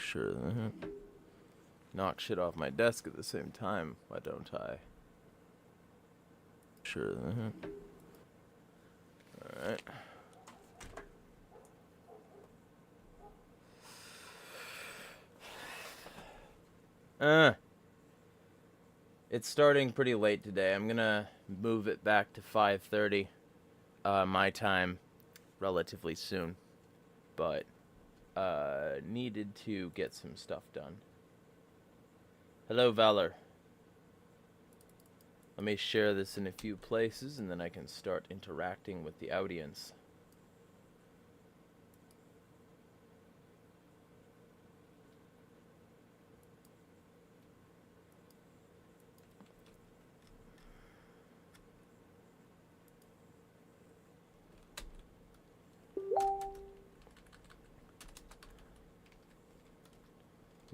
Sure. Knock shit off my desk at the same time. Why don't I? Sure. Alright. It's starting pretty late today. I'm gonna move it back to 5:30 my time relatively soon. But needed to get some stuff done. Hello, Valor. Let me share this in a few places, and then I can start interacting with the audience.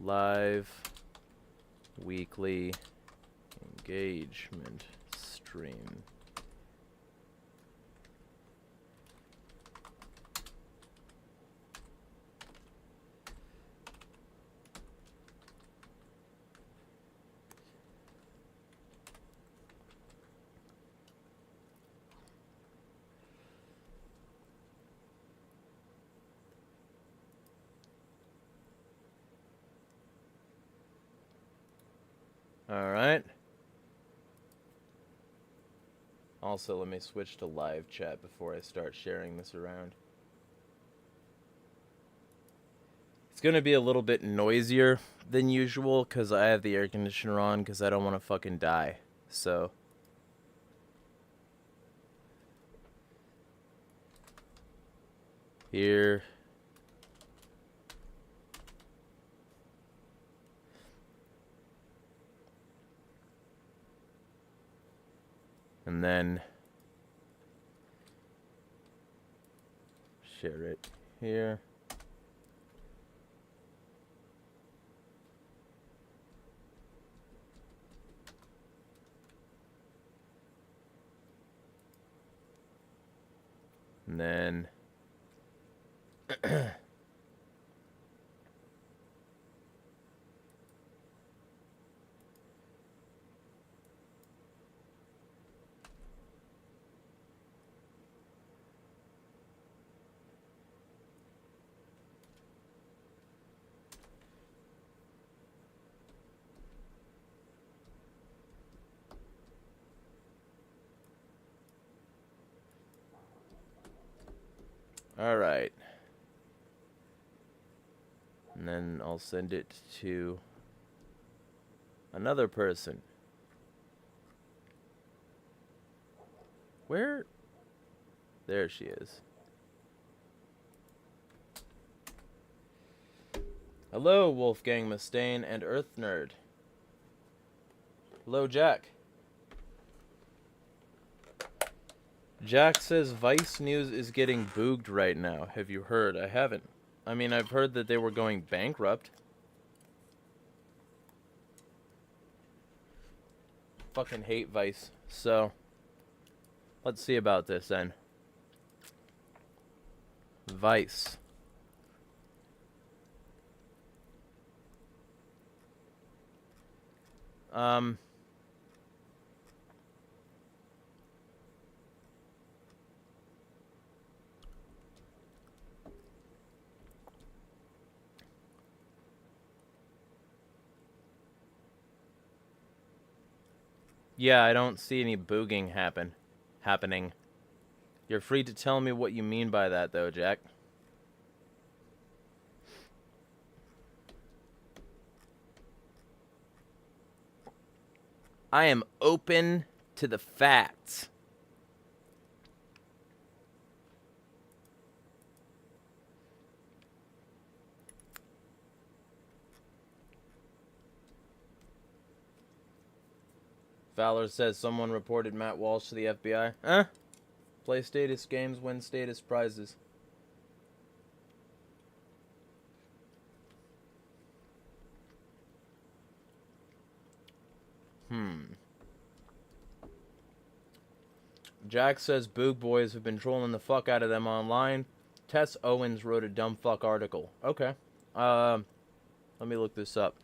Live weekly engagement stream. Alright. Also, let me switch to live chat before I start sharing this around. It's going to be a little bit noisier than usual because I have the air conditioner on because I don't want to fucking die. So... here... and then share it here. And then all right. And then I'll send it to another person. Where? There she is. Hello, Wolfgang Mustaine and Earth Nerd. Hello, Jack. Jack says Vice News is getting booged right now. Have you heard? I haven't. I mean, I've heard that they were going bankrupt. Fucking hate Vice. So, let's see about this then. Vice. Yeah, I don't see any booging happening. You're free to tell me what you mean by that, though, Jack. I am open to the facts. Valor says someone reported Matt Walsh to the FBI. Huh? Play status games, win status prizes. Jack says Boog Boys have been trolling the fuck out of them online. Tess Owens wrote a dumb fuck article. Okay. Let me look this up.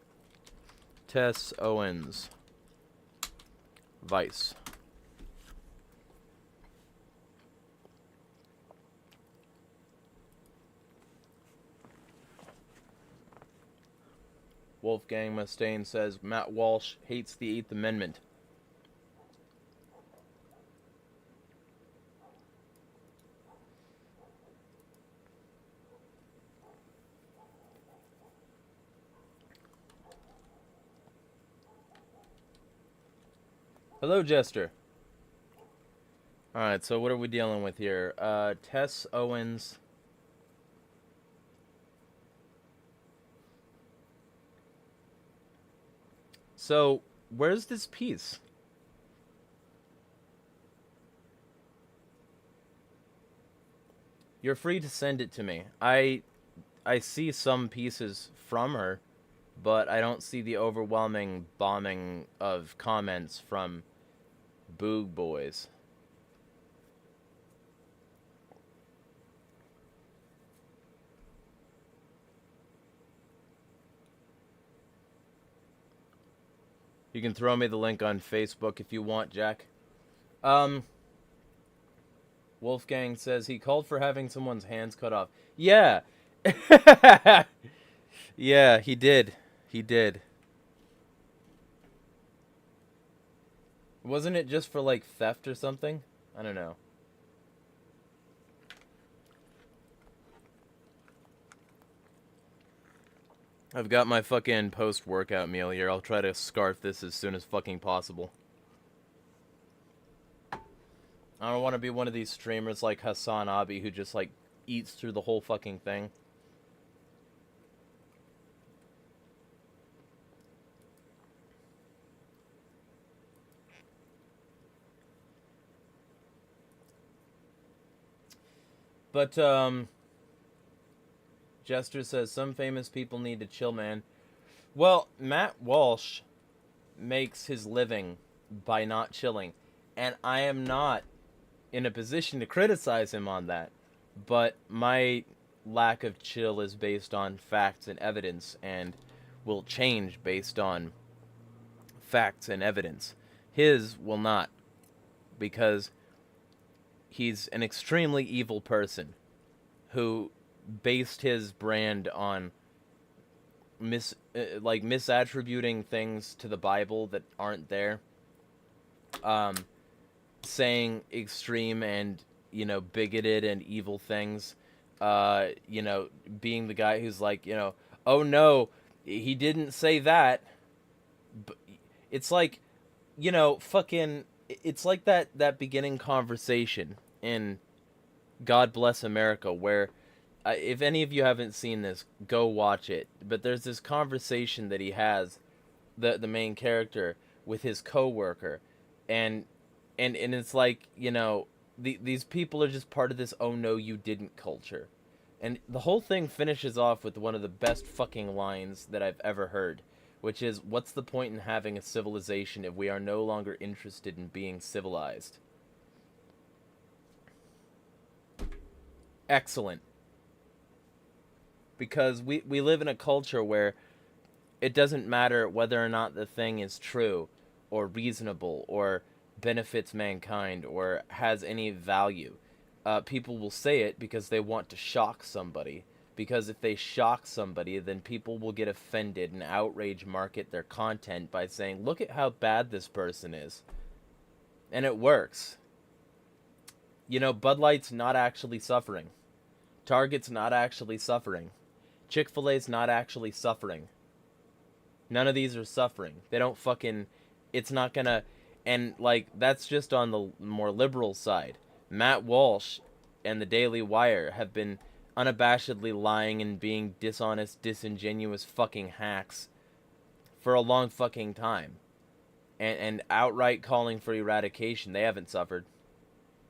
Tess Owens. Vice. Wolfgang Mustaine says Matt Walsh hates the 8th Amendment. Hello, Jester. Alright, so what are we dealing with here? Tess Owens. So, where's this piece? You're free to send it to me. I see some pieces from her, but I don't see the overwhelming bombing of comments from Boog Boys. You can throw me the link on Facebook if you want, Jack. Wolfgang says he called for having someone's hands cut off. Yeah. Yeah, he did. He did. Wasn't it just for, like, theft or something? I don't know. I've got my fucking post-workout meal here. I'll try to scarf this as soon as fucking possible. I don't want to be one of these streamers like Hassan Abi who just, like, eats through the whole fucking thing. But, Jester says, some famous people need to chill, man. Well, Matt Walsh makes his living by not chilling. And I am not in a position to criticize him on that. But my lack of chill is based on facts and evidence and will change based on facts and evidence. His will not. Because he's an extremely evil person who based his brand on misattributing things to the Bible that aren't there, saying extreme and, you know, bigoted and evil things, you know, being the guy who's like, you know, oh no, he didn't say that. But it's like, you know, fucking, it's like that beginning conversation in God Bless America where, if any of you haven't seen this, go watch it. But there's this conversation that he has, the main character, with his coworker, and it's like, you know, these people are just part of this "oh no you didn't" culture, and the whole thing finishes off with one of the best fucking lines that I've ever heard, which is, "What's the point in having a civilization if we are no longer interested in being civilized?" Excellent. Because we live in a culture where it doesn't matter whether or not the thing is true or reasonable or benefits mankind or has any value. People will say it because they want to shock somebody. Because if they shock somebody, then people will get offended and outrage market their content by saying, look at how bad this person is. And it works. You know, Bud Light's not actually suffering. Target's not actually suffering. Chick-fil-A's not actually suffering. None of these are suffering. They don't fucking... It's not gonna... And, like, that's just on the more liberal side. Matt Walsh and the Daily Wire have been unabashedly lying and being dishonest, disingenuous fucking hacks for a long fucking time. And outright calling for eradication. They haven't suffered.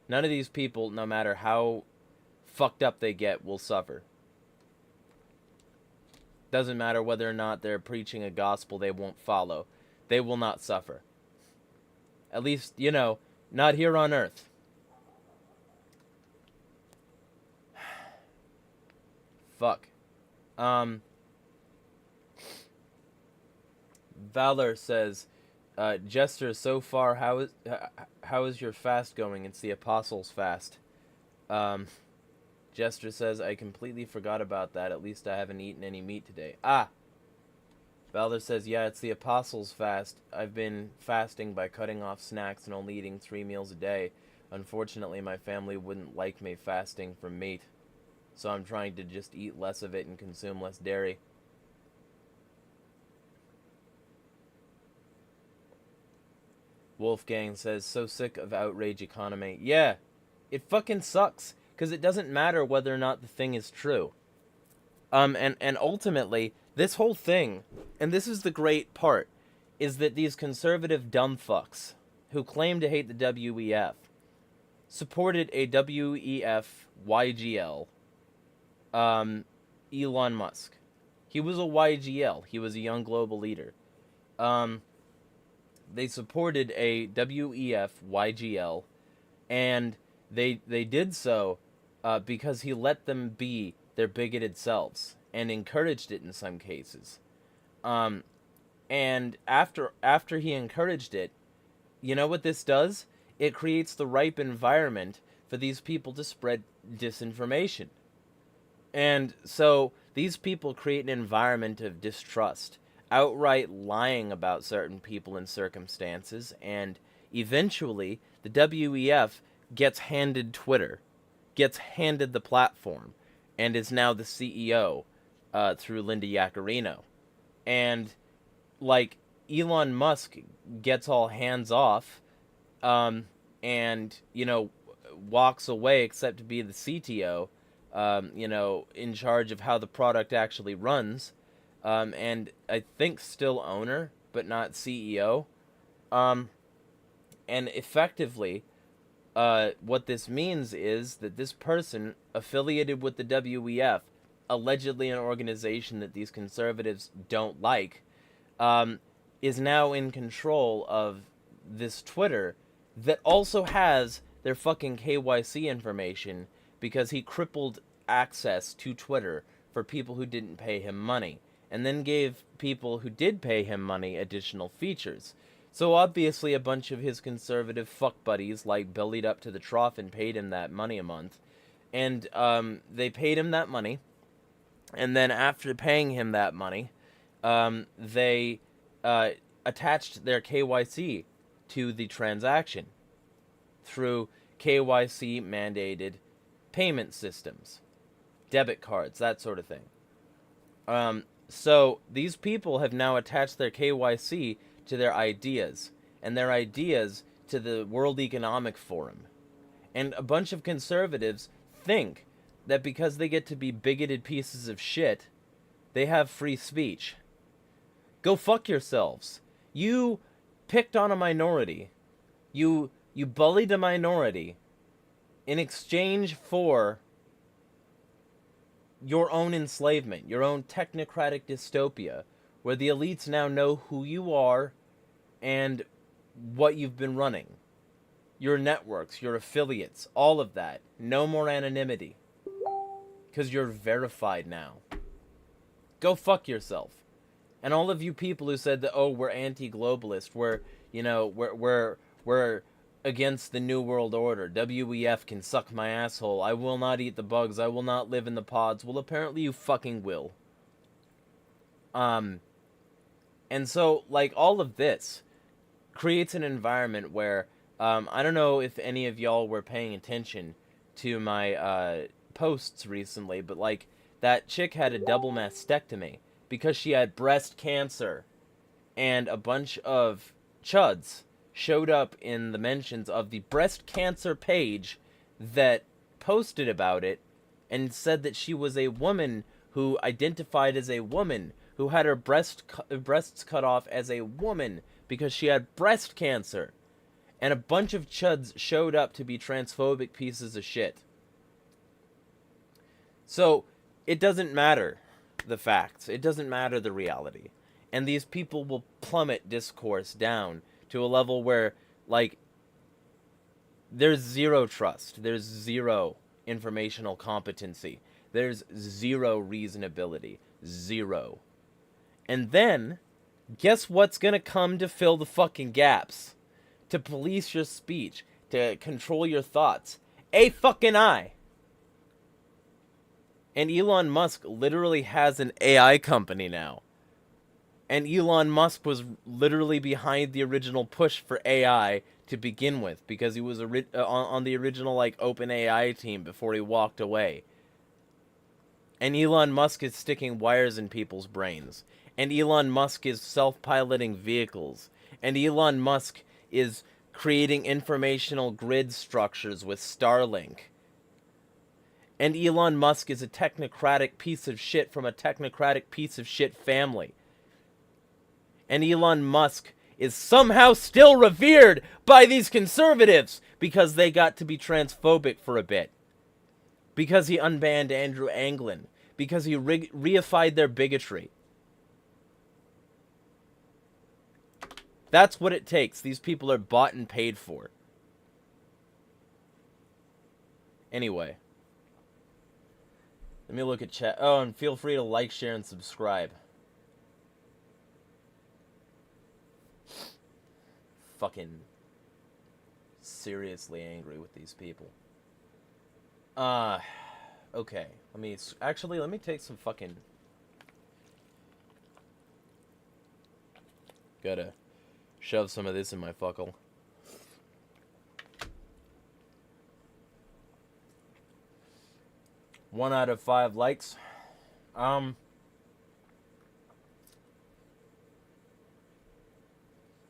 None of these people, no matter how fucked up they get, will suffer. Doesn't matter whether or not they're preaching a gospel they won't follow. They will not suffer. At least, you know, not here on Earth. Fuck. Valor says, Jester, so far, how is your fast going? It's the Apostles' fast. Jester says, I completely forgot about that. At least I haven't eaten any meat today. Ah! Valor says, yeah, it's the Apostles' fast. I've been fasting by cutting off snacks and only eating 3 meals a day. Unfortunately, my family wouldn't like me fasting from meat. So I'm trying to just eat less of it and consume less dairy. Wolfgang says, so sick of outrage economy. Yeah, it fucking sucks. Because it doesn't matter whether or not the thing is true. And ultimately, this whole thing, and this is the great part, is that these conservative dumb fucks who claim to hate the WEF supported a WEF YGL, Elon Musk. He was a YGL. He was a young global leader. They supported a WEF YGL, and they did so because he let them be their bigoted selves and encouraged it in some cases. And after he encouraged it, you know what this does? It creates the ripe environment for these people to spread disinformation. And so these people create an environment of distrust, outright lying about certain people and circumstances, and eventually the WEF gets handed Twitter, gets handed the platform, and is now the CEO through Linda Yaccarino. And, like, Elon Musk gets all hands off and, you know, walks away except to be the CTO, you know, in charge of how the product actually runs. And I think still owner, but not CEO. And effectively, what this means is that this person affiliated with the WEF, allegedly an organization that these conservatives don't like, is now in control of this Twitter that also has their fucking KYC information because he crippled access to Twitter for people who didn't pay him money, and then gave people who did pay him money additional features. So obviously a bunch of his conservative fuck buddies like bellied up to the trough and paid him that money a month. And they paid him that money. And then after paying him that money, they attached their KYC to the transaction through KYC mandated payment systems, debit cards, that sort of thing. So these people have now attached their KYC to their ideas, and their ideas to the World Economic Forum. And a bunch of conservatives think that because they get to be bigoted pieces of shit, they have free speech. Go fuck yourselves. You picked on a minority. You bullied a minority in exchange for your own enslavement, your own technocratic dystopia, where the elites now know who you are and what you've been running. Your networks, your affiliates, all of that. No more anonymity. Because you're verified now. Go fuck yourself. And all of you people who said that, oh, we're anti-globalist, we're against the New World Order, WEF can suck my asshole, I will not eat the bugs, I will not live in the pods. Well, apparently you fucking will. And so, like, all of this creates an environment where, I don't know if any of y'all were paying attention to my posts recently, but, like, that chick had a double mastectomy because she had breast cancer, and a bunch of chuds showed up in the mentions of the breast cancer page that posted about it and said that she was a woman who identified as a woman, who had her breasts cut off as a woman because she had breast cancer. And a bunch of chuds showed up to be transphobic pieces of shit. So, it doesn't matter the facts. It doesn't matter the reality. And these people will plummet discourse down to a level where, like, there's zero trust. There's zero informational competency. There's zero reasonability. Zero. And then Guess what's gonna come to fill the fucking gaps? To police your speech, to control your thoughts. A fucking I. And Elon Musk literally has an AI company now. And Elon Musk was literally behind the original push for AI to begin with, because he was on the original like open AI team before he walked away. And Elon Musk is sticking wires in people's brains. And Elon Musk is self-piloting vehicles. And Elon Musk is creating informational grid structures with Starlink. And Elon Musk is a technocratic piece of shit from a technocratic piece of shit family. And Elon Musk is somehow still revered by these conservatives because they got to be transphobic for a bit. Because he unbanned Andrew Anglin. Because he reified their bigotry. That's what it takes. These people are bought and paid for. Anyway. Let me look at chat. Oh, and feel free to like, share, and subscribe. Fucking seriously angry with these people. Okay. Let me take some fucking... Gotta shove some of this in my fuckle. One out of 5 likes.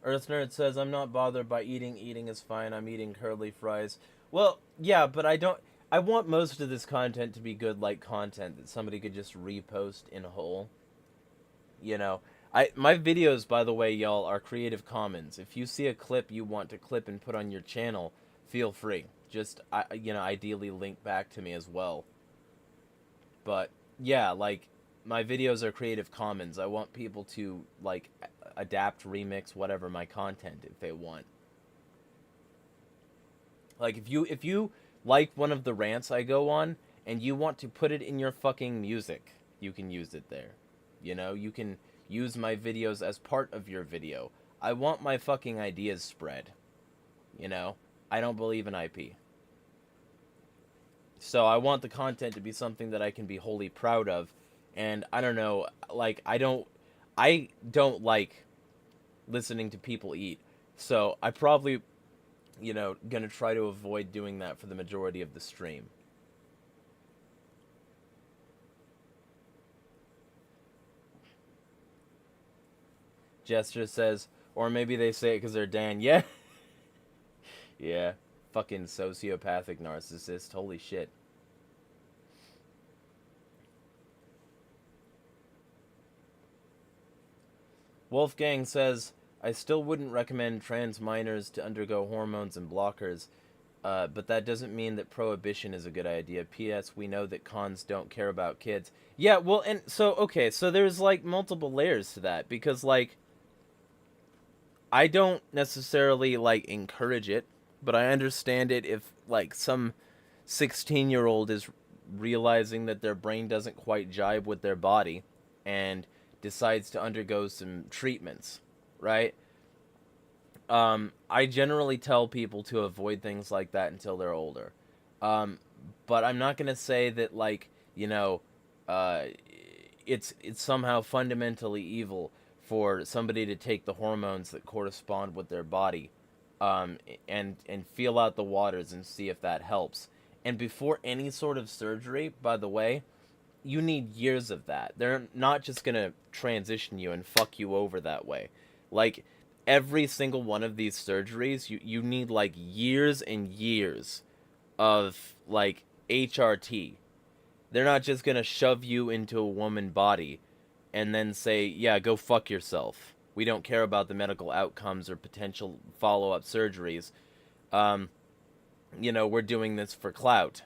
Earth Nerd says, I'm not bothered by eating. Eating is fine. I'm eating curly fries. Well, yeah, but I want most of this content to be good, like content that somebody could just repost in whole. You know, my videos, by the way, y'all, are Creative Commons. If you see a clip you want to clip and put on your channel, feel free. Just, ideally link back to me as well. But, yeah, like, my videos are Creative Commons. I want people to, like, adapt, remix, whatever, my content if they want. Like, if you like one of the rants I go on, and you want to put it in your fucking music, you can use it there. You know, you can use my videos as part of your video. I want my fucking ideas spread. You know? I don't believe in IP. So I want the content to be something that I can be wholly proud of. And I don't know, like, I don't like listening to people eat. So I probably, you know, gonna try to avoid doing that for the majority of the stream. Jester says, or maybe they say it because they're Dan. Yeah. Yeah. Fucking sociopathic narcissist. Holy shit. Wolfgang says, I still wouldn't recommend trans minors to undergo hormones and blockers, but that doesn't mean that prohibition is a good idea. P.S. We know that cons don't care about kids. Yeah, well, and so, okay, so there's, like, multiple layers to that, because, like, I don't necessarily, like, encourage it, but I understand it if, like, some 16-year-old is realizing that their brain doesn't quite jibe with their body and decides to undergo some treatments, right? I generally tell people to avoid things like that until they're older. But I'm not going to say that, like, you know, it's somehow fundamentally evil for somebody to take the hormones that correspond with their body, and feel out the waters and see if that helps. And before any sort of surgery, by the way, you need years of that. They're not just going to transition you and fuck you over that way. Like, every single one of these surgeries, you need, like, years and years of, like, HRT. They're not just going to shove you into a woman body and then say, yeah, go fuck yourself. We don't care about the medical outcomes or potential follow-up surgeries. You know, we're doing this for clout.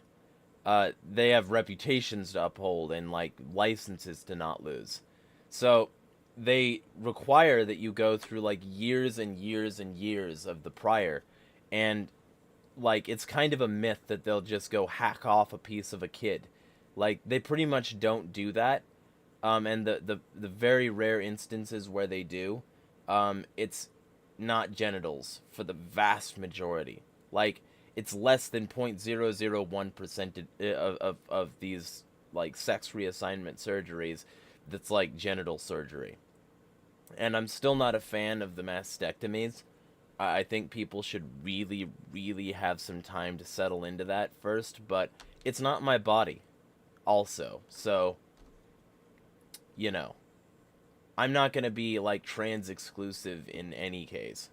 They have reputations to uphold and, like, licenses to not lose. So they require that you go through, like, years and years and years of the prior. And, like, it's kind of a myth that they'll just go hack off a piece of a kid. Like, they pretty much don't do that. And the very rare instances where they do, it's not genitals for the vast majority. Like, it's less than 0.001% of these, like, sex reassignment surgeries that's, like, genital surgery. And I'm still not a fan of the mastectomies. I think people should really, really have some time to settle into that first, but it's not my body, also. So, you know, I'm not going to be, like, trans exclusive in any case.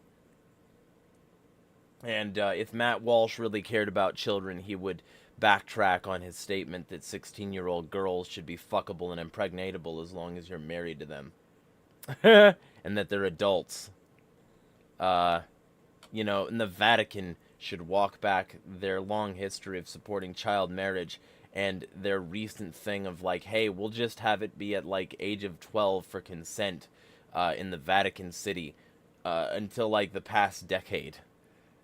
And if Matt Walsh really cared about children, he would backtrack on his statement that 16-year-old girls should be fuckable and impregnatable as long as you're married to them. And that they're adults. You know, and the Vatican should walk back their long history of supporting child marriage and their recent thing of, like, hey, we'll just have it be at, like, age of 12 for consent in the Vatican City until, like, the past decade.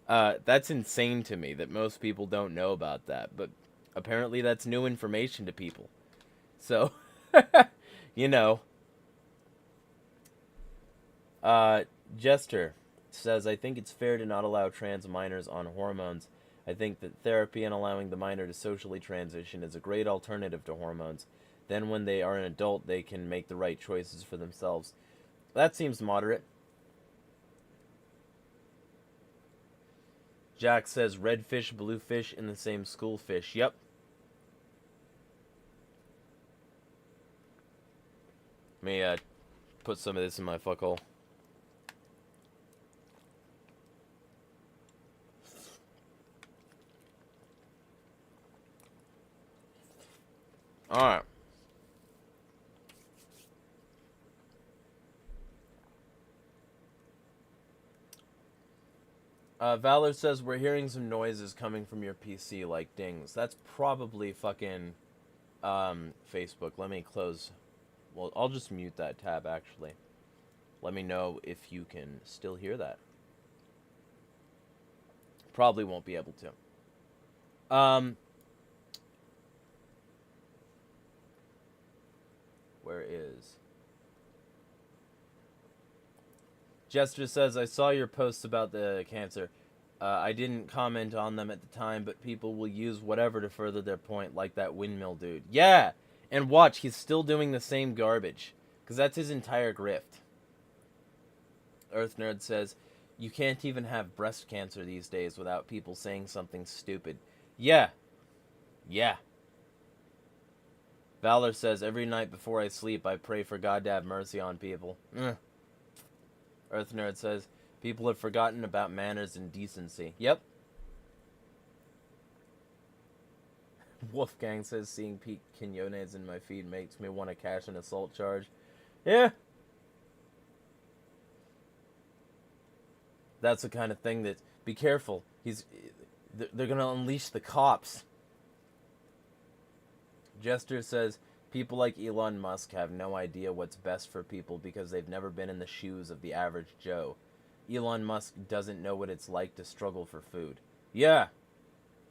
That's insane to me that most people don't know about that, but apparently that's new information to people. So, you know. Jester says, I think it's fair to not allow trans minors on hormones. I think that therapy and allowing the minor to socially transition is a great alternative to hormones. Then when they are an adult, they can make the right choices for themselves. That seems moderate. Jack says, red fish, blue fish in the same school fish. Yep. Let me put some of this in my fuckhole. Alright. Valor says, we're hearing some noises coming from your PC, like dings. That's probably fucking Facebook. Let me close. Well, I'll just mute that tab, actually. Let me know if you can still hear that. Probably won't be able to. Where is... Jester says, I saw your posts about the cancer. I didn't comment on them at the time, but people will use whatever to further their point, like that windmill dude. Yeah! And watch, he's still doing the same garbage. Because that's his entire grift. Earth Nerd says, you can't even have breast cancer these days without people saying something stupid. Yeah. Yeah. Valor says, every night before I sleep, I pray for God to have mercy on people. Earth Nerd says, people have forgotten about manners and decency. Yep. Wolfgang says, seeing Pete Quinones in my feed makes me want to cash an assault charge. Yeah. That's the kind of thing that, be careful. They're going to unleash the cops. Jester says, people like Elon Musk have no idea what's best for people because they've never been in the shoes of the average Joe. Elon Musk doesn't know what it's like to struggle for food. Yeah.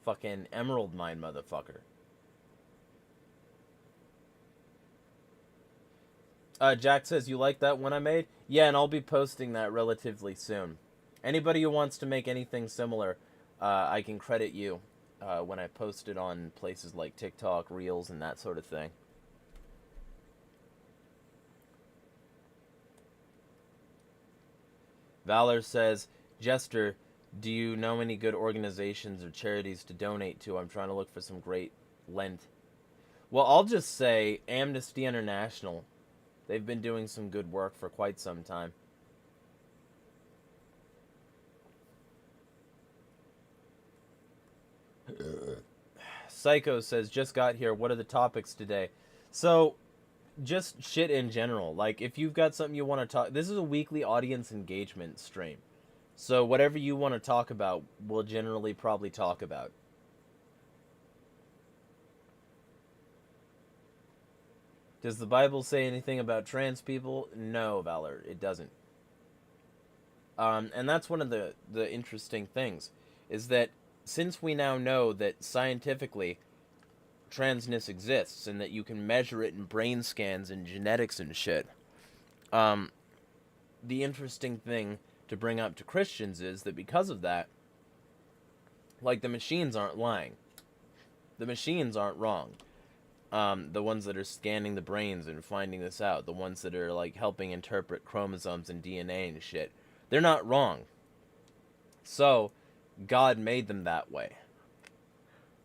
Fucking emerald mine, motherfucker. Jack says, you like that one I made? Yeah, and I'll be posting that relatively soon. Anybody who wants to make anything similar, I can credit you when I post it on places like TikTok, Reels, and that sort of thing. Valor says, Jester, do you know any good organizations or charities to donate to? I'm trying to look for some great Lent. Well, I'll just say Amnesty International. They've been doing some good work for quite some time. Psycho says, just got here. What are the topics today? So, just shit in general. Like, if you've got something you want to talk... This is a weekly audience engagement stream. So, whatever you want to talk about, we'll generally probably talk about. Does the Bible say anything about trans people? No, Valor, it doesn't. And that's one of the interesting things, is that since we now know that scientifically transness exists and that you can measure it in brain scans and genetics and shit, the interesting thing to bring up to Christians is that because of that, like, the machines aren't lying. The machines aren't wrong. The ones that are scanning the brains and finding this out, the ones that are, like, helping interpret chromosomes and DNA and shit, they're not wrong. So, God made them that way.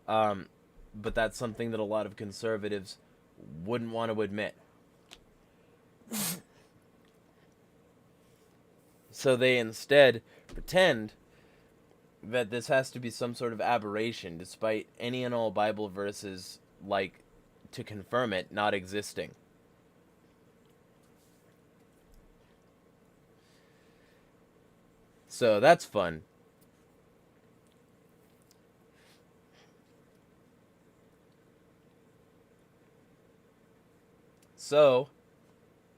But that's something that a lot of conservatives wouldn't want to admit. So they instead pretend that this has to be some sort of aberration, despite any and all Bible verses, like, to confirm it, not existing. So that's fun. So,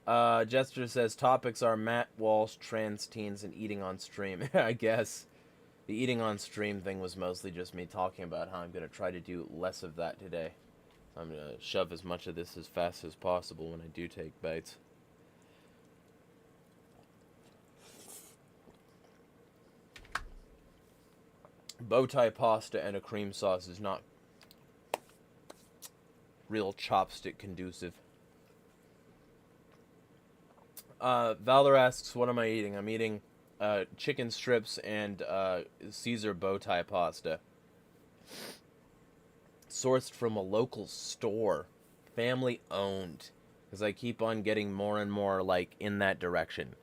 Jester says topics are Matt Walsh, trans teens, and eating on stream. I guess the eating on stream thing was mostly just me talking about how I'm going to try to do less of that today. I'm going to shove as much of this as fast as possible when I do take bites. Bowtie pasta and a cream sauce is not real chopstick conducive. Valor asks, what am I eating? I'm eating chicken strips and Caesar bowtie pasta. Sourced from a local store. Family owned. Because I keep on getting more and more, like, in that direction.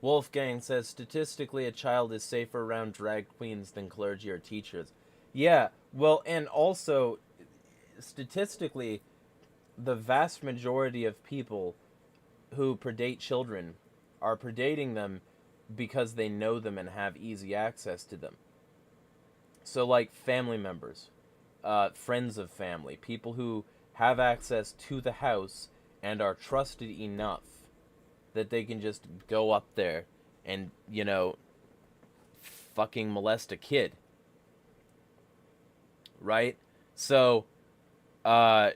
Wolfgang says, statistically, a child is safer around drag queens than clergy or teachers. Yeah, well, and also, statistically, the vast majority of people who predate children are predating them because they know them and have easy access to them. So, like, family members, friends of family, people who have access to the house and are trusted enough that they can just go up there and, you know, fucking molest a kid. Right? So, the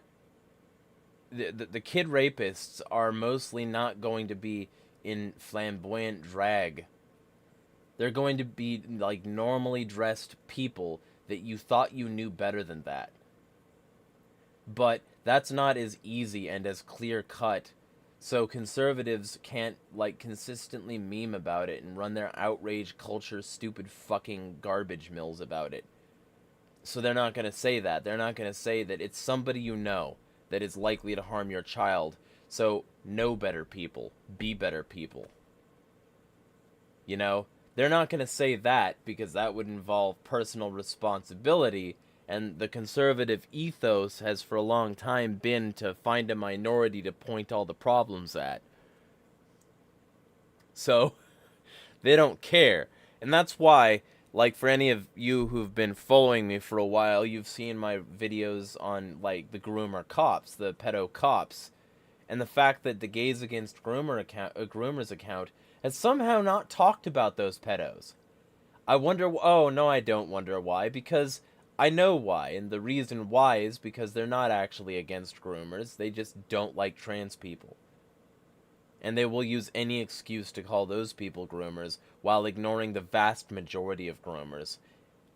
kid rapists are mostly not going to be in flamboyant drag. They're going to be, like, normally dressed people that you thought you knew better than that. But that's not as easy and as clear-cut. So conservatives can't, like, consistently meme about it and run their outrage culture stupid fucking garbage mills about it. So they're not going to say that. They're not going to say that it's somebody you know that is likely to harm your child. So know better people. Be better people. You know? They're not going to say that because that would involve personal responsibility. And the conservative ethos has for a long time been to find a minority to point all the problems at. So, they don't care. And that's why, like, for any of you who've been following me for a while, you've seen my videos on, like, the groomer cops, the pedo cops. And the fact that the Gays Against Groomers account has somehow not talked about those pedos. I wonder, oh, no, I don't wonder why, because I know why, and the reason why is because they're not actually against groomers, they just don't like trans people. And they will use any excuse to call those people groomers, while ignoring the vast majority of groomers,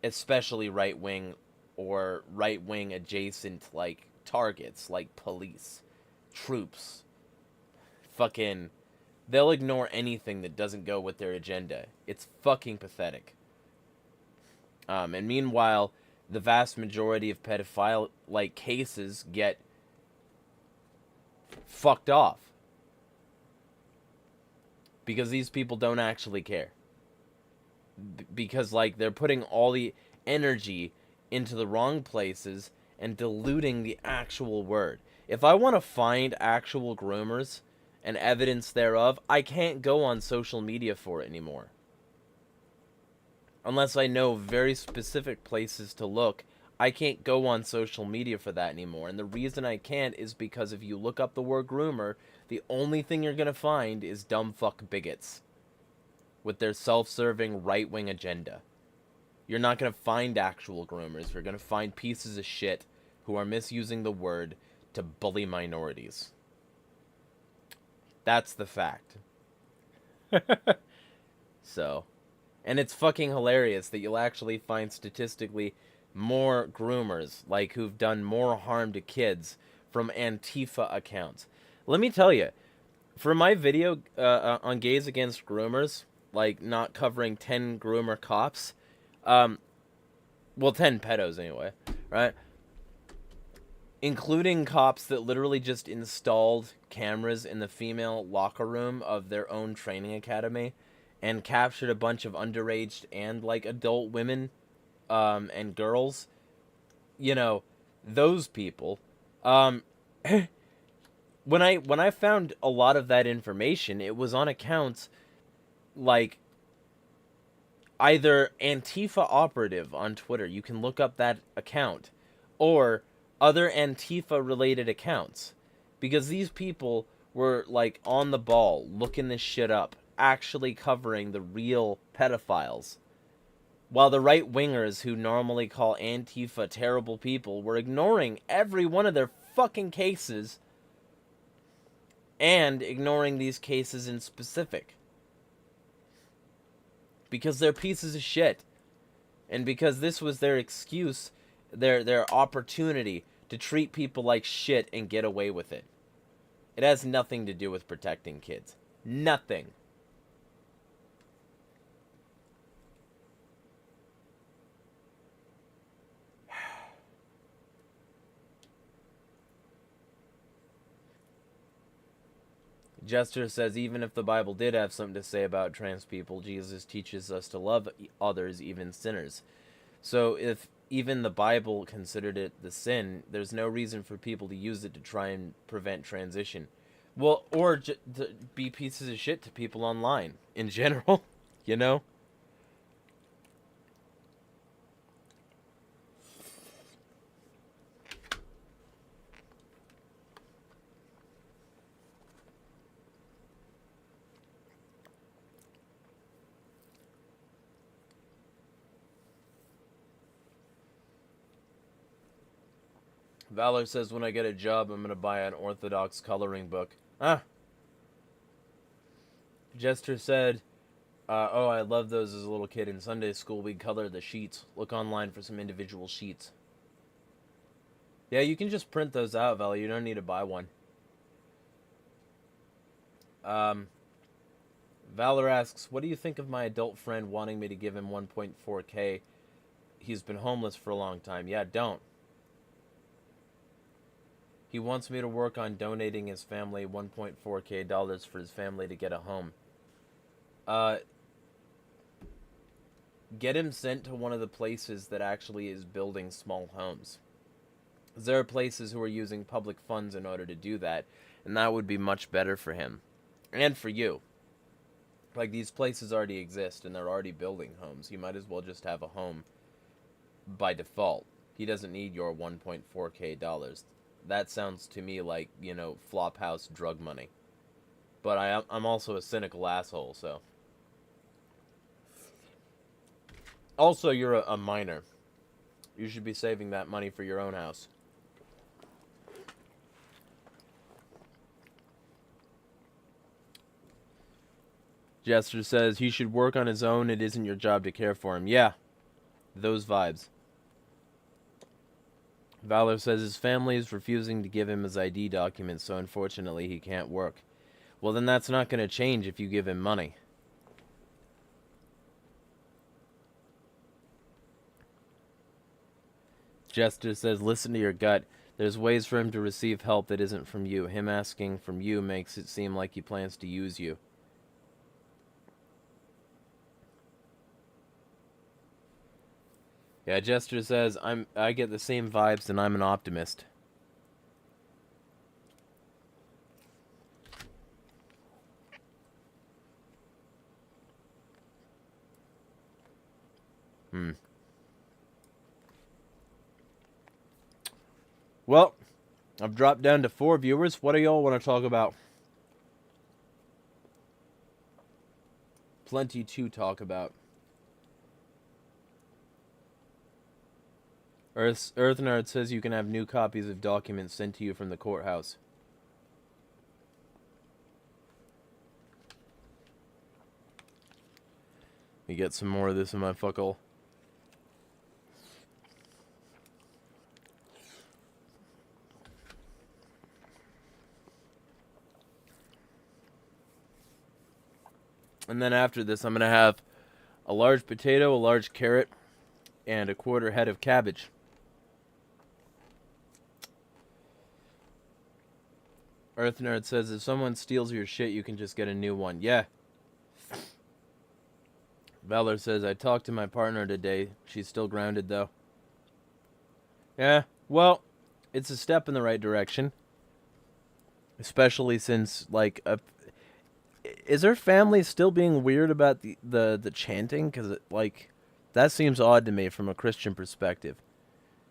especially right-wing or right-wing adjacent, like, targets, like police, troops, fucking, they'll ignore anything that doesn't go with their agenda. It's fucking pathetic. And meanwhile, the vast majority of pedophile, like, cases get fucked off. Because these people don't actually care. Because, like, they're putting all the energy into the wrong places and diluting the actual word. If I want to find actual groomers and evidence thereof, I can't go on social media for it anymore. Unless I know very specific places to look, I can't go on social media for that anymore. And the reason I can't is because if you look up the word groomer, the only thing you're going to find is dumb fuck bigots with their self-serving right-wing agenda. You're not going to find actual groomers. You're going to find pieces of shit who are misusing the word to bully minorities. That's the fact. So, and it's fucking hilarious that you'll actually find statistically more groomers, like, who've done more harm to kids from Antifa accounts. Let me tell you, for my video on gays against groomers, like, not covering 10 groomer cops, well, 10 pedos anyway, right? Including cops that literally just installed cameras in the female locker room of their own training academy and captured a bunch of underage and, like, adult women and girls. You know, those people. When I found a lot of that information, it was on accounts like either Antifa operative on Twitter. You can look up that account, or other Antifa related accounts, because these people were like on the ball, looking this shit up, actually covering the real pedophiles, while the right wingers who normally call Antifa terrible people were ignoring every one of their fucking cases, and ignoring these cases in specific. Because they're pieces of shit. And because this was their excuse, their opportunity to treat people like shit and get away with it. It has nothing to do with protecting kids. Nothing. Jester says, even if the Bible did have something to say about trans people, Jesus teaches us to love others, even sinners. So if even the Bible considered it the sin, there's no reason for people to use it to try and prevent transition. Well, or to be pieces of shit to people online in general, you know? Valor says, when I get a job, I'm going to buy an Orthodox coloring book. Ah. Jester said, oh, I loved those as a little kid. In Sunday school, we'd color the sheets. Look online for some individual sheets. Yeah, you can just print those out, Valor. You don't need to buy one. Valor asks, what do you think of my adult friend wanting me to give him 1.4K? He's been homeless for a long time. Yeah, don't. He wants me to work on donating his family 1.4K dollars for his family to get a home. Get him sent to one of the places that actually is building small homes. There are places who are using public funds in order to do that, and that would be much better for him. And for you. Like, these places already exist, and they're already building homes. You might as well just have a home by default. He doesn't need your 1.4K dollars. That sounds to me like, you know, Flophouse drug money. But I'm also a cynical asshole, so. Also, you're a minor. You should be saving that money for your own house. Jester says, he should work on his own. It isn't your job to care for him. Yeah, those vibes. Valor says his family is refusing to give him his ID documents, so unfortunately he can't work. Well, then that's not going to change if you give him money. Jester says, listen to your gut. There's ways for him to receive help that isn't from you. Him asking from you makes it seem like he plans to use you. Yeah, Jester says, I get the same vibes and I'm an optimist. Well, I've dropped down to 4 viewers. What do y'all want to talk about? Plenty to talk about. Earthnard says you can have new copies of documents sent to you from the courthouse. Let me get some more of this in my fuckle. And then after this, I'm going to have a large potato, a large carrot, and a 1/4 head of cabbage. Earthnerd says, if someone steals your shit, you can just get a new one. Yeah. Valor says, I talked to my partner today. She's still grounded, though. Yeah, well, it's a step in the right direction. Especially since, like, is her family still being weird about the chanting? Because, like, that seems odd to me from a Christian perspective.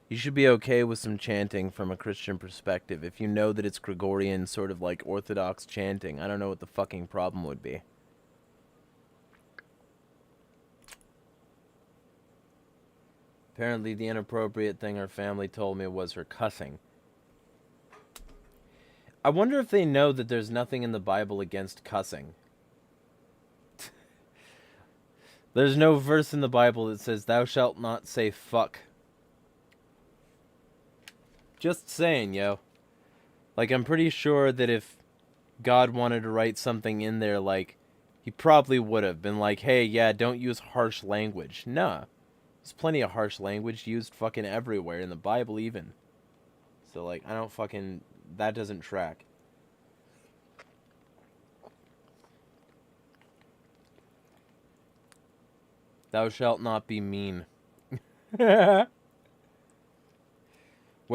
You should be okay with some chanting from a Christian perspective. If you know that it's Gregorian, sort of like Orthodox chanting, I don't know what the fucking problem would be. Apparently the inappropriate thing her family told me was her cussing. I wonder if they know that there's nothing in the Bible against cussing. There's no verse in the Bible that says, thou shalt not say fuck. Just saying, yo. Like, I'm pretty sure that if God wanted to write something in there, like, he probably would have been like, hey, yeah, don't use harsh language. Nah. There's plenty of harsh language used fucking everywhere, in the Bible even. So, like, I don't fucking... That doesn't track. Thou shalt not be mean. Where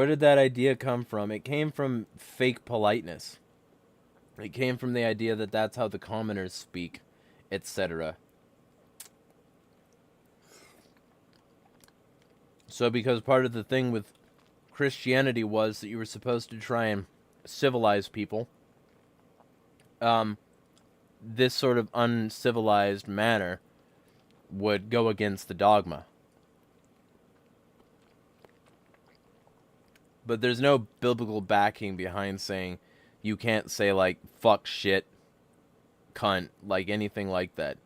did that idea come from? It came from fake politeness. It came from the idea that that's how the commoners speak, etc. So because part of the thing with Christianity was that you were supposed to try and civilize people, this sort of uncivilized manner would go against the dogma. But there's no biblical backing behind saying you can't say, like, fuck, shit, cunt, like anything like that.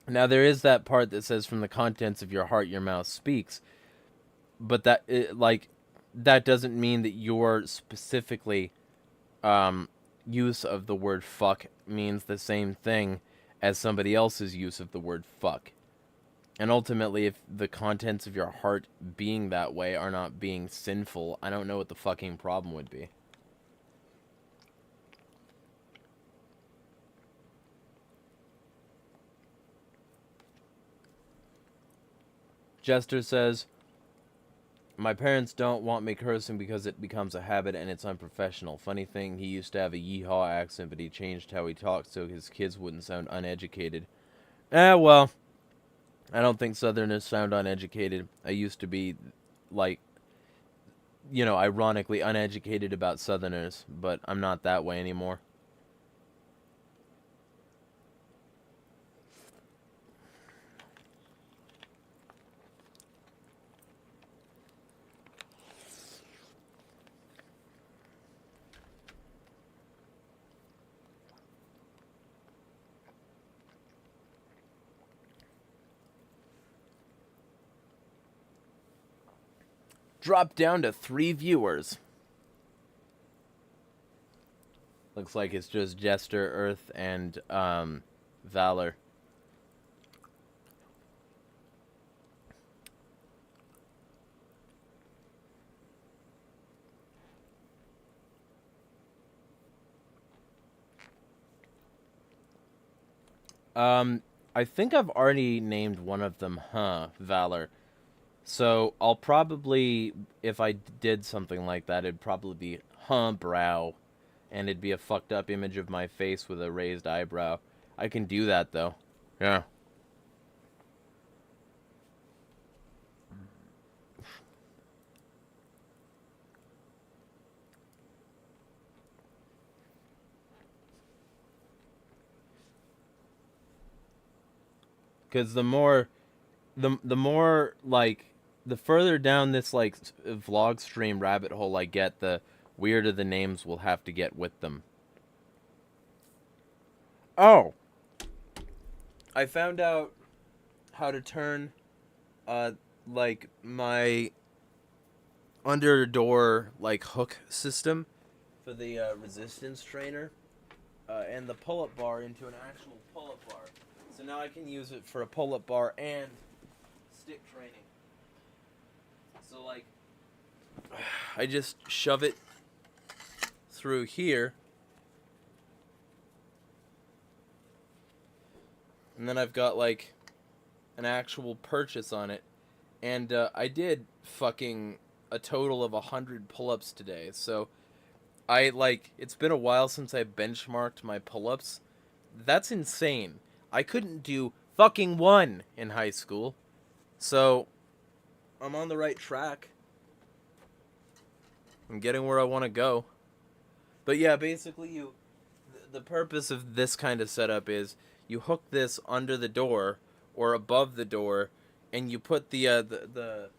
Now, there is that part that says from the contents of your heart your mouth speaks. But that, that doesn't mean that your specifically use of the word fuck means the same thing as somebody else's use of the word fuck. And ultimately, if the contents of your heart being that way are not being sinful, I don't know what the fucking problem would be. Jester says, my parents don't want me cursing because it becomes a habit and it's unprofessional. Funny thing, he used to have a yeehaw accent, but he changed how he talked so his kids wouldn't sound uneducated. Well, I don't think Southerners sound uneducated. I used to be, like, you know, ironically uneducated about Southerners, but I'm not that way anymore. Dropped down to 3 viewers. Looks like it's just Jester, Earth, and Valor. I think I've already named one of them, Valor. So, I'll probably, if I did something like that, it'd probably be, brow. And it'd be a fucked up image of my face with a raised eyebrow. I can do that, though. Yeah. Because the more, like, the further down this, like, vlog stream rabbit hole I get, the weirder the names will have to get with them. Oh! I found out how to turn, like, my under door, like, hook system for the resistance trainer and the pull-up bar into an actual pull-up bar. So now I can use it for a pull-up bar and stick training. So, like, I just shove it through here, and then I've got, like, an actual purchase on it. And I did fucking a total of 100 pull-ups today. So I, like, it's been a while since I benchmarked my pull-ups. That's insane. I couldn't do fucking one in high school. So I'm on the right track. I'm getting where I want to go. But yeah, basically the purpose of this kind of setup is you hook this under the door or above the door, and you put the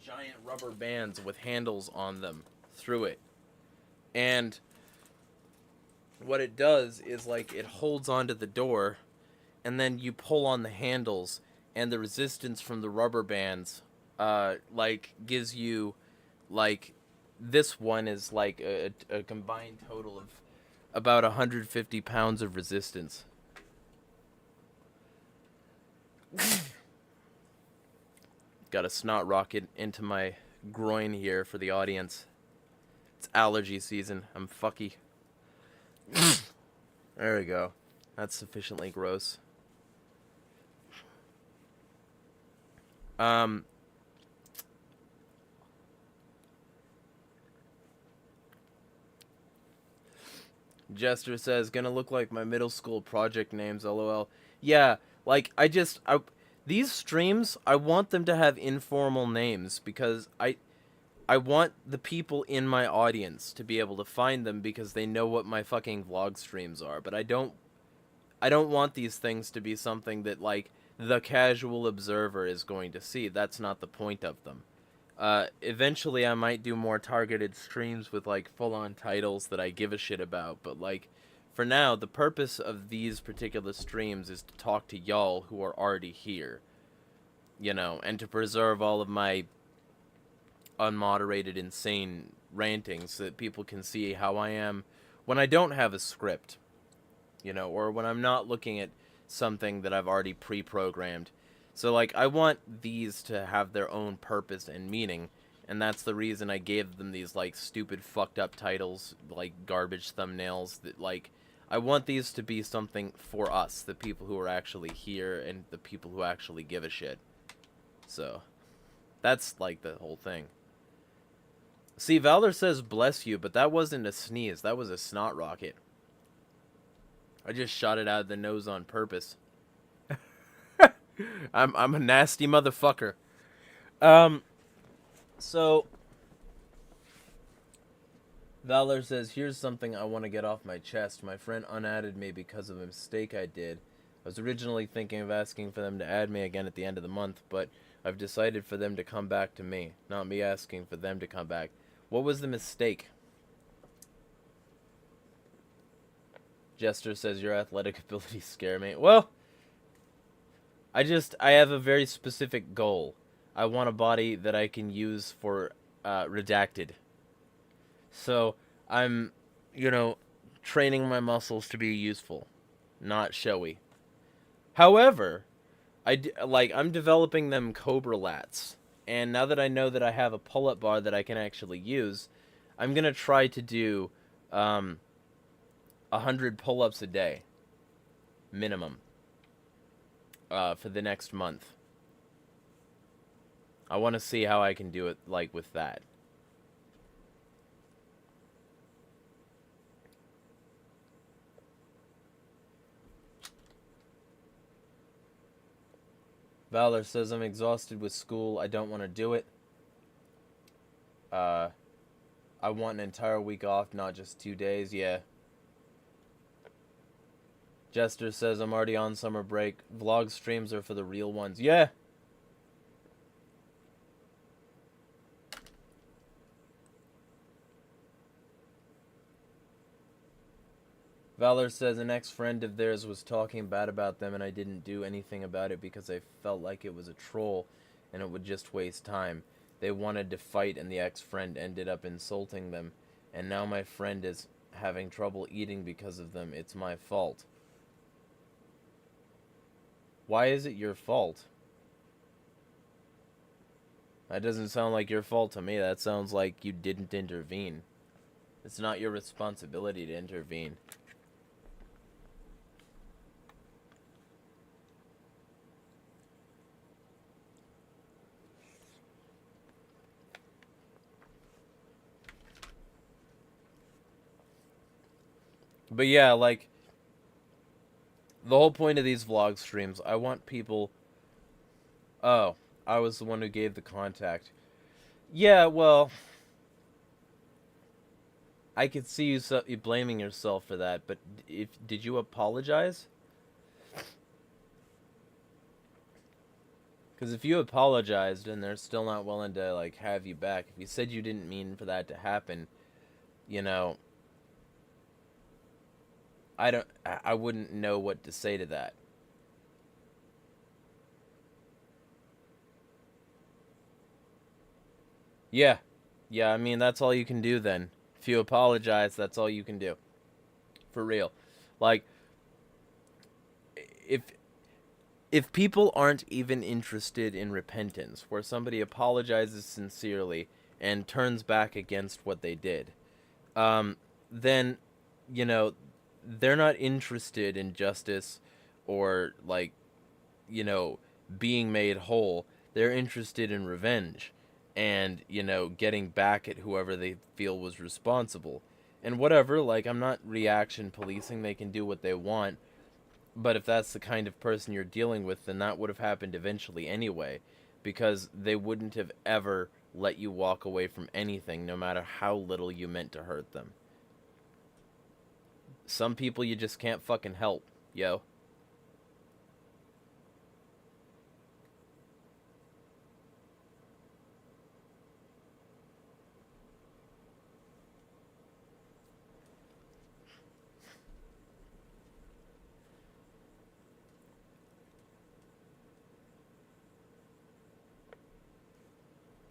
giant rubber bands with handles on them through it. And what it does is, like, it holds onto the door, and then you pull on the handles, and the resistance from the rubber bands, like, gives you, like, this one is, like, a combined total of about 150 pounds of resistance. Got a snot rocket into my groin here for the audience. It's allergy season. I'm fucky. There we go. That's sufficiently gross. Jester says, gonna look like my middle school project names, lol. Yeah, like, these streams, I want them to have informal names, because I want the people in my audience to be able to find them because they know what my fucking vlog streams are. But I don't want these things to be something that, like, the casual observer is going to see. That's not the point of them. Eventually I might do more targeted streams with, like, full-on titles that I give a shit about, but, like, for now, the purpose of these particular streams is to talk to y'all who are already here, you know, and to preserve all of my unmoderated, insane ranting so that people can see how I am when I don't have a script, you know, or when I'm not looking at something that I've already pre-programmed. So, like, I want these to have their own purpose and meaning, and that's the reason I gave them these, like, stupid fucked up titles, like garbage thumbnails, that, like, I want these to be something for us, the people who are actually here and the people who actually give a shit. So, that's, like, the whole thing. See, Valor says bless you, but that wasn't a sneeze, that was a snot rocket. I just shot it out of the nose on purpose. I'm a nasty motherfucker. So Valor says, here's something I want to get off my chest. My friend unadded me because of a mistake I did. I was originally thinking of asking for them to add me again at the end of the month, but I've decided for them to come back to me, not me asking for them to come back. What was the mistake? Jester says, your athletic abilities scare me. Well, I have a very specific goal. I want a body that I can use for redacted. So I'm, you know, training my muscles to be useful, not showy. However, I'm developing them Cobra lats. And now that I know that I have a pull-up bar that I can actually use, I'm going to try to do 100 pull-ups a day. Minimum. For the next month. I want to see how I can do it, like, with that. Valor says, I'm exhausted with school. I don't want to do it. I want an entire week off, not just 2 days. Yeah. Jester says, I'm already on summer break. Vlog streams are for the real ones. Yeah. Valor says, an ex-friend of theirs was talking bad about them and I didn't do anything about it because I felt like it was a troll and it would just waste time. They wanted to fight and the ex-friend ended up insulting them. And now my friend is having trouble eating because of them. It's my fault. Why is it your fault? That doesn't sound like your fault to me. That sounds like you didn't intervene. It's not your responsibility to intervene. But yeah, like, the whole point of these vlog streams, I want people... Oh, I was the one who gave the contact. Yeah, well... I could see you blaming yourself for that, but did you apologize? Because if you apologized and they're still not willing to, like, have you back, if you said you didn't mean for that to happen, you know... I wouldn't know what to say to that. Yeah. Yeah, I mean, that's all you can do then. If you apologize, that's all you can do. For real. Like, if people aren't even interested in repentance, where somebody apologizes sincerely and turns back against what they did, then, you know, they're not interested in justice or, like, you know, being made whole. They're interested in revenge and, you know, getting back at whoever they feel was responsible. And whatever, like, I'm not reaction policing. They can do what they want. But if that's the kind of person you're dealing with, then that would have happened eventually anyway. Because they wouldn't have ever let you walk away from anything, no matter how little you meant to hurt them. Some people you just can't fucking help, yo.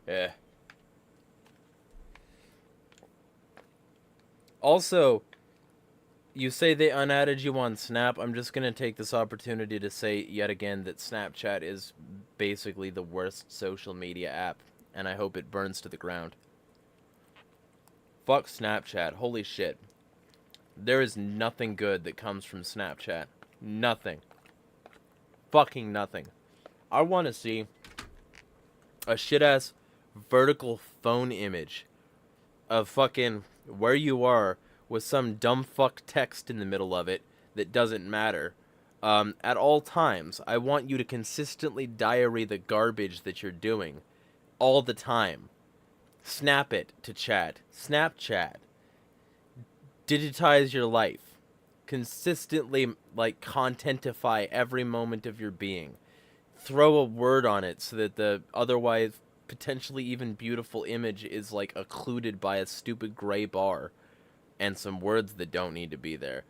Yeah. Also, you say they unadded you on Snap. I'm just going to take this opportunity to say yet again that Snapchat is basically the worst social media app, and I hope it burns to the ground. Fuck Snapchat. Holy shit. There is nothing good that comes from Snapchat. Nothing. Fucking nothing. I want to see a shit-ass vertical phone image of fucking where you are with some dumb fuck text in the middle of it that doesn't matter. At all times, I want you to consistently diary the garbage that you're doing. All the time. Snap it to chat. Snapchat. Digitize your life. Consistently, like, contentify every moment of your being. Throw a word on it so that the otherwise potentially even beautiful image is, like, occluded by a stupid gray bar and some words that don't need to be there.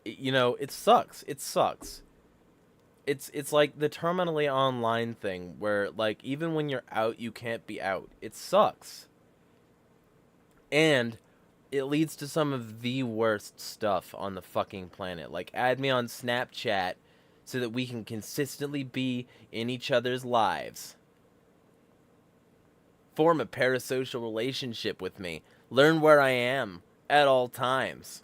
You know, it sucks. It sucks. It's like the terminally online thing where, like, even when you're out, you can't be out. It sucks. And it leads to some of the worst stuff on the fucking planet. Like, add me on Snapchat so that we can consistently be in each other's lives. Form a parasocial relationship with me. Learn where I am at all times.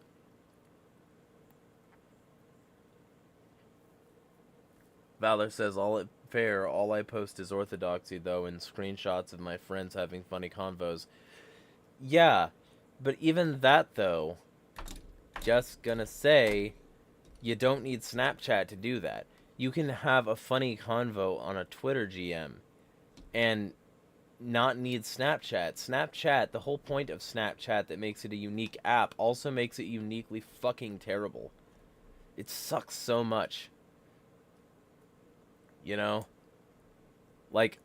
Valor says, all fair, all I post is orthodoxy, though, and screenshots of my friends having funny convos. Yeah, but even that, though, just gonna say, you don't need Snapchat to do that. You can have a funny convo on a Twitter GM and not need Snapchat. Snapchat, the whole point of Snapchat that makes it a unique app also makes it uniquely fucking terrible. It sucks so much. You know? Like,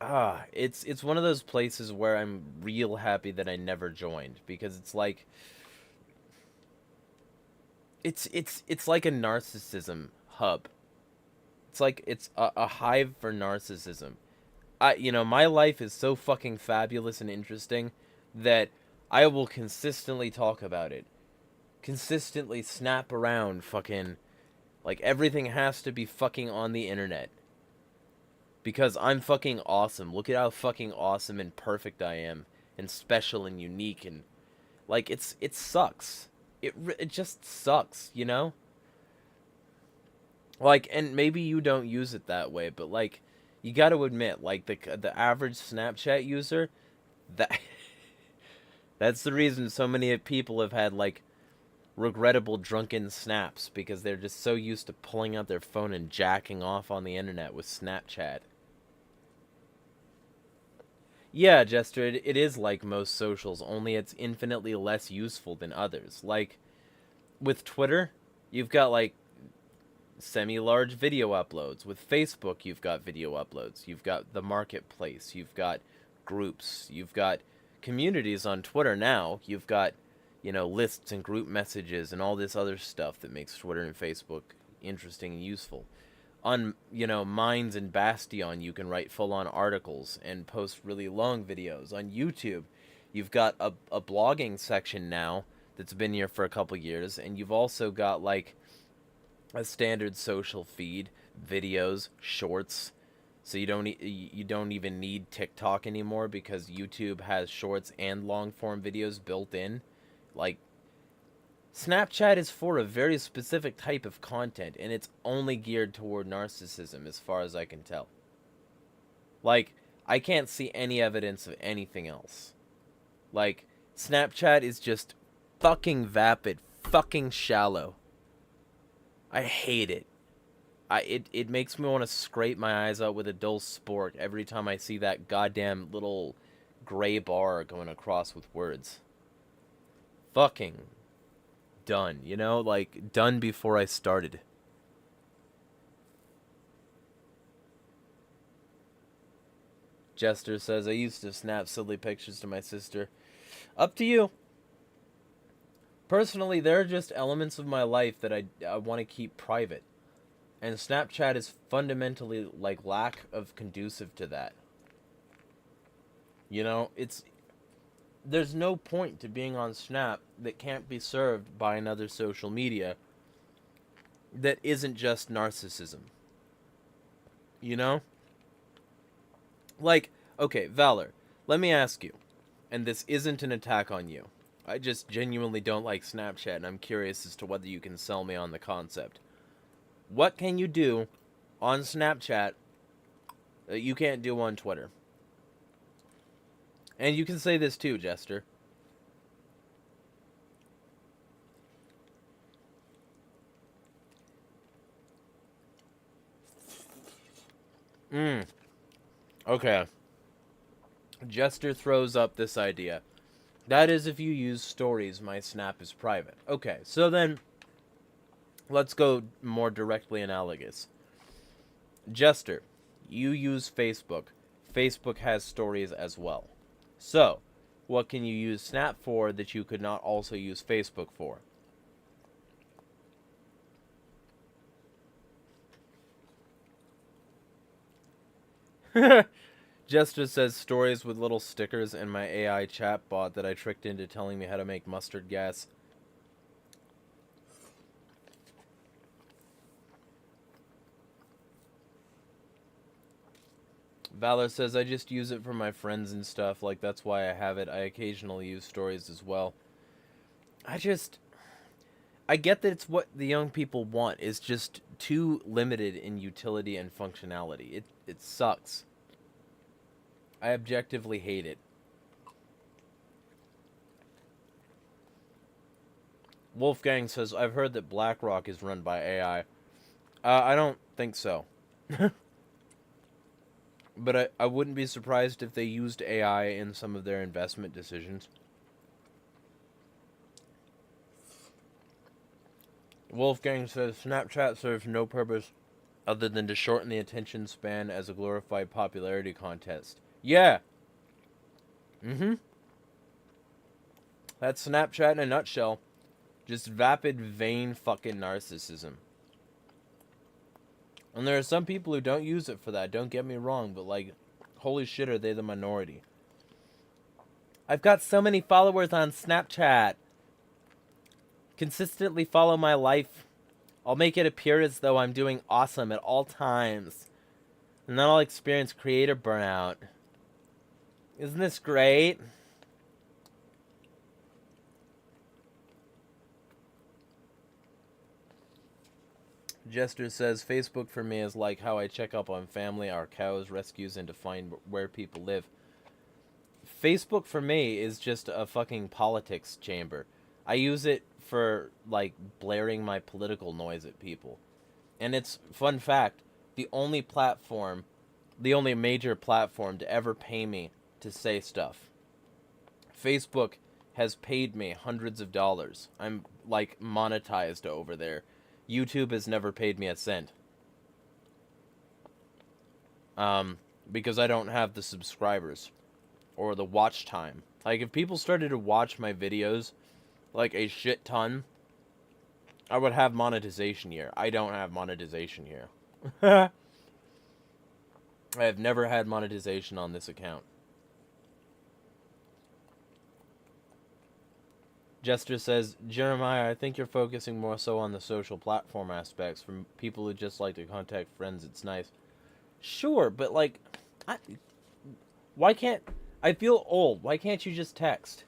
it's one of those places where I'm real happy that I never joined, because it's like it's like a narcissism hub. It's like it's a hive for narcissism. My life is so fucking fabulous and interesting that I will consistently talk about it. Consistently snap around fucking, like, everything has to be fucking on the internet. Because I'm fucking awesome. Look at how fucking awesome and perfect I am, and special and unique, and like it sucks. It just sucks, you know? Like, and maybe you don't use it that way, but like, you got to admit, like, the average Snapchat user, that that's the reason so many people have had, like, regrettable drunken snaps, because they're just so used to pulling out their phone and jacking off on the internet with Snapchat. Yeah, Jester, it is like most socials, only it's infinitely less useful than others. Like, with Twitter, you've got, like, semi-large video uploads. With Facebook, you've got video uploads. You've got the marketplace. You've got groups. You've got communities on Twitter now. You've got, lists and group messages and all this other stuff that makes Twitter and Facebook interesting and useful. On, Minds and Bastion, you can write full-on articles and post really long videos. On YouTube, you've got a blogging section now that's been here for a couple years, and you've also got, like, a standard social feed, videos, shorts. So you don't even need TikTok anymore, because YouTube has shorts and long-form videos built in. Like, Snapchat is for a very specific type of content, and it's only geared toward narcissism, as far as I can tell. Like, I can't see any evidence of anything else. Like, Snapchat is just fucking vapid, fucking shallow. I hate it. It makes me want to scrape my eyes out with a dull spork every time I see that goddamn little gray bar going across with words. Fucking done, like, done before I started. Jester says, I used to snap silly pictures to my sister. Up to you. Personally, there are just elements of my life that I want to keep private. And Snapchat is fundamentally, like, lack of conducive to that. There's no point to being on Snap that can't be served by another social media that isn't just narcissism. Like, okay, Valor, let me ask you, and this isn't an attack on you. I just genuinely don't like Snapchat, and I'm curious as to whether you can sell me on the concept. What can you do on Snapchat that you can't do on Twitter? And you can say this too, Jester. Okay. Jester throws up this idea. That is, if you use stories, my Snap is private. Okay, so then let's go more directly analogous. Jester, you use Facebook. Facebook has stories as well. So, what can you use Snap for that you could not also use Facebook for? Jester says stories with little stickers and my AI chatbot that I tricked into telling me how to make mustard gas. Valor says, I just use it for my friends and stuff. Like, that's why I have it. I occasionally use stories as well. I get that it's what the young people want. It's just too limited in utility and functionality. It sucks. I objectively hate it. Wolfgang says, I've heard that BlackRock is run by AI. I don't think so. But I wouldn't be surprised if they used AI in some of their investment decisions. Wolfgang says, Snapchat serves no purpose other than to shorten the attention span as a glorified popularity contest. Yeah. Mm-hmm. That's Snapchat in a nutshell. Just vapid, vain fucking narcissism. And there are some people who don't use it for that, don't get me wrong, but like, holy shit, are they the minority? I've got so many followers on Snapchat. Consistently follow my life. I'll make it appear as though I'm doing awesome at all times. And then I'll experience creator burnout. Isn't this great? Jester says, Facebook for me is like how I check up on family, our cows, rescues, and to find where people live. Facebook for me is just a fucking politics chamber. I use it for, like, blaring my political noise at people. And it's, fun fact, the only major platform to ever pay me to say stuff. Facebook has paid me hundreds of dollars. I'm, like, monetized over there. YouTube has never paid me a cent. Because I don't have the subscribers. Or the watch time. Like, if people started to watch my videos, like, a shit ton, I would have monetization here. I don't have monetization here. I have never had monetization on this account. Jester says, Jeremiah, I think you're focusing more so on the social platform aspects. From people who just like to contact friends, it's nice. Sure, but like, why can't... I feel old. Why can't you just text?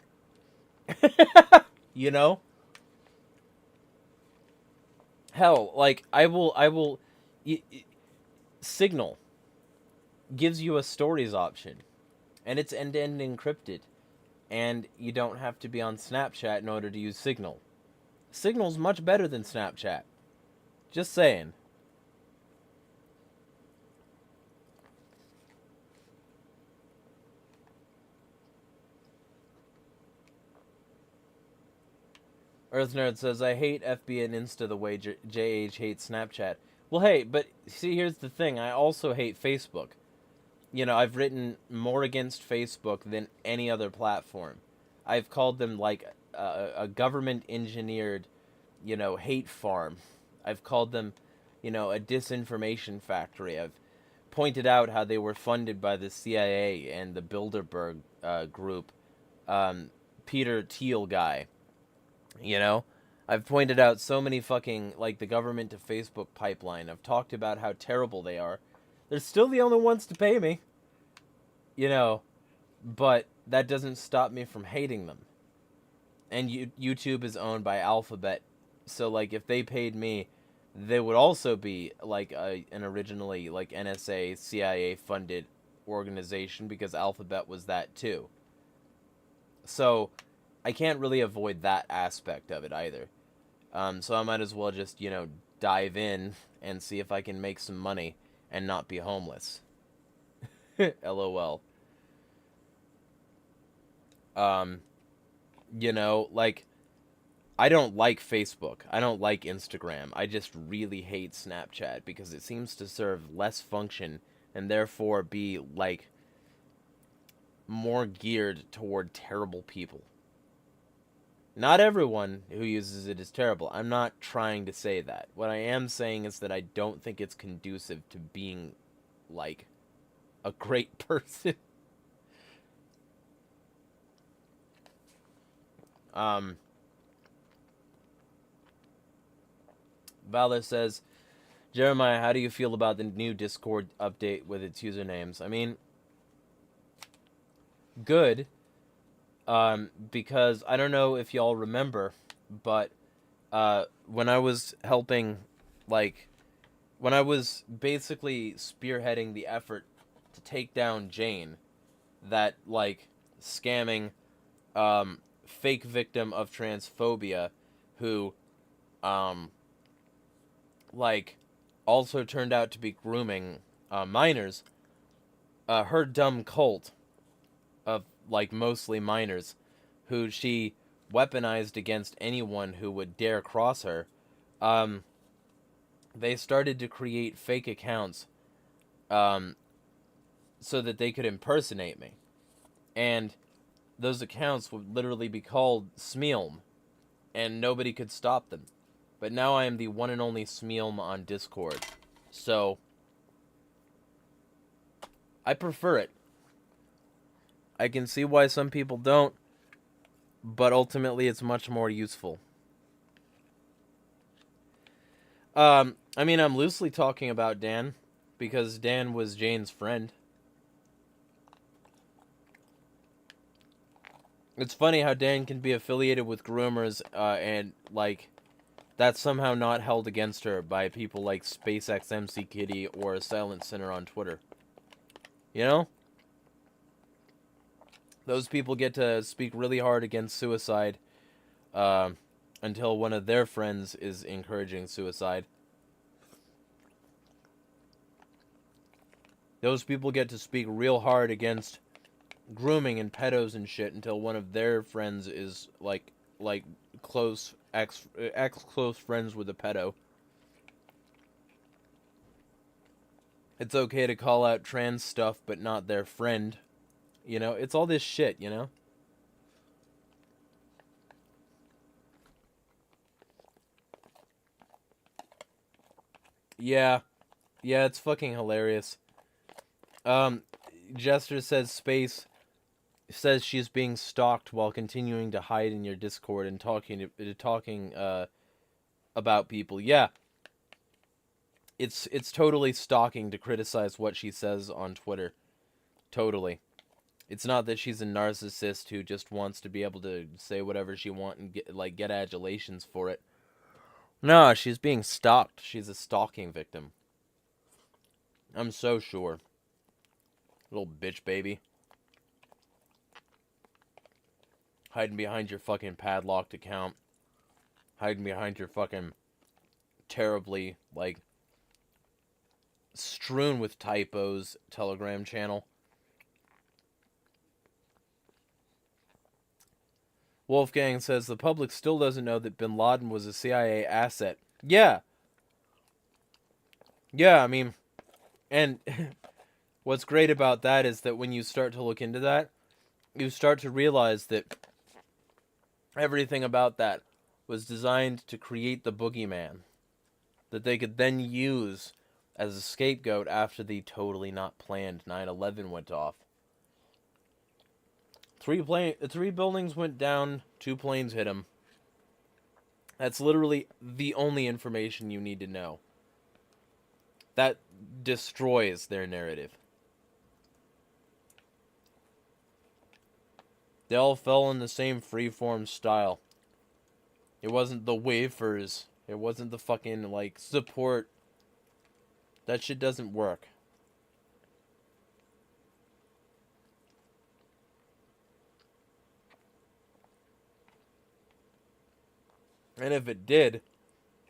You know? Hell, like, I will... Signal gives you a stories option. And it's end-to-end encrypted. And you don't have to be on Snapchat in order to use Signal. Signal's much better than Snapchat. Just saying. EarthNerd says, I hate FB and Insta the way JH hates Snapchat. Well, hey, but see, here's the thing. I also hate Facebook. You know, I've written more against Facebook than any other platform. I've called them, like, a government-engineered, you know, hate farm. I've called them, you know, a disinformation factory. I've pointed out how they were funded by the CIA and the Bilderberg group, Peter Thiel guy. You know? I've pointed out so many fucking, like, the government to Facebook pipeline. I've talked about how terrible they are. They're still the only ones to pay me. You know, but that doesn't stop me from hating them. And YouTube is owned by Alphabet. So, like, if they paid me, they would also be, like, an originally, like, NSA, CIA-funded organization, because Alphabet was that, too. So, I can't really avoid that aspect of it, either. So I might as well just, you know, dive in and see if I can make some money and not be homeless. LOL. You know, like, I don't like Facebook. I don't like Instagram. I just really hate Snapchat because it seems to serve less function and therefore be, like, more geared toward terrible people. Not everyone who uses it is terrible. I'm not trying to say that. What I am saying is that I don't think it's conducive to being, like, a great person. Valor says, Jeremiah, how do you feel about the new Discord update with its usernames? I mean, good. Because I don't know if y'all remember, but when I was helping, like, when I was basically spearheading the effort to take down Jane, that, like, scamming, fake victim of transphobia, who, like, also turned out to be grooming, minors, her dumb cult of, like, mostly minors, who she weaponized against anyone who would dare cross her, they started to create fake accounts so that they could impersonate me. And those accounts would literally be called Smealm, and nobody could stop them. But now I am the one and only Smealm on Discord. So, I prefer it. I can see why some people don't, but ultimately it's much more useful. I mean, I'm loosely talking about Dan, because Dan was Jane's friend. It's funny how Dan can be affiliated with groomers, and, like, that's somehow not held against her by people like SpaceX MC Kitty or Silent Sinner on Twitter. You know? Those people get to speak really hard against suicide, until one of their friends is encouraging suicide. Those people get to speak real hard against grooming and pedos and shit until one of their friends is like close ex close friends with a pedo. It's okay to call out trans stuff but not their friend. You know, it's all this shit, you know? Yeah. Yeah, it's fucking hilarious. Jester says Space says she's being stalked while continuing to hide in your Discord and talking about people. Yeah. It's totally stalking to criticize what she says on Twitter. Totally. It's not that she's a narcissist who just wants to be able to say whatever she wants and get adulations for it. No, she's being stalked. She's a stalking victim. I'm so sure. Little bitch baby. Hiding behind your fucking padlocked account. Hiding behind your fucking terribly, like, strewn with typos Telegram channel. Wolfgang says the public still doesn't know that bin Laden was a CIA asset. Yeah. Yeah, I mean, and what's great about that is that when you start to look into that, you start to realize that everything about that was designed to create the boogeyman that they could then use as a scapegoat after the totally not planned 9/11 went off. Three buildings went down, 2 planes hit them. That's literally the only information you need to know. That destroys their narrative. They all fell in the same freeform style. It wasn't the wafers. It wasn't the fucking, like, support. That shit doesn't work. And if it did,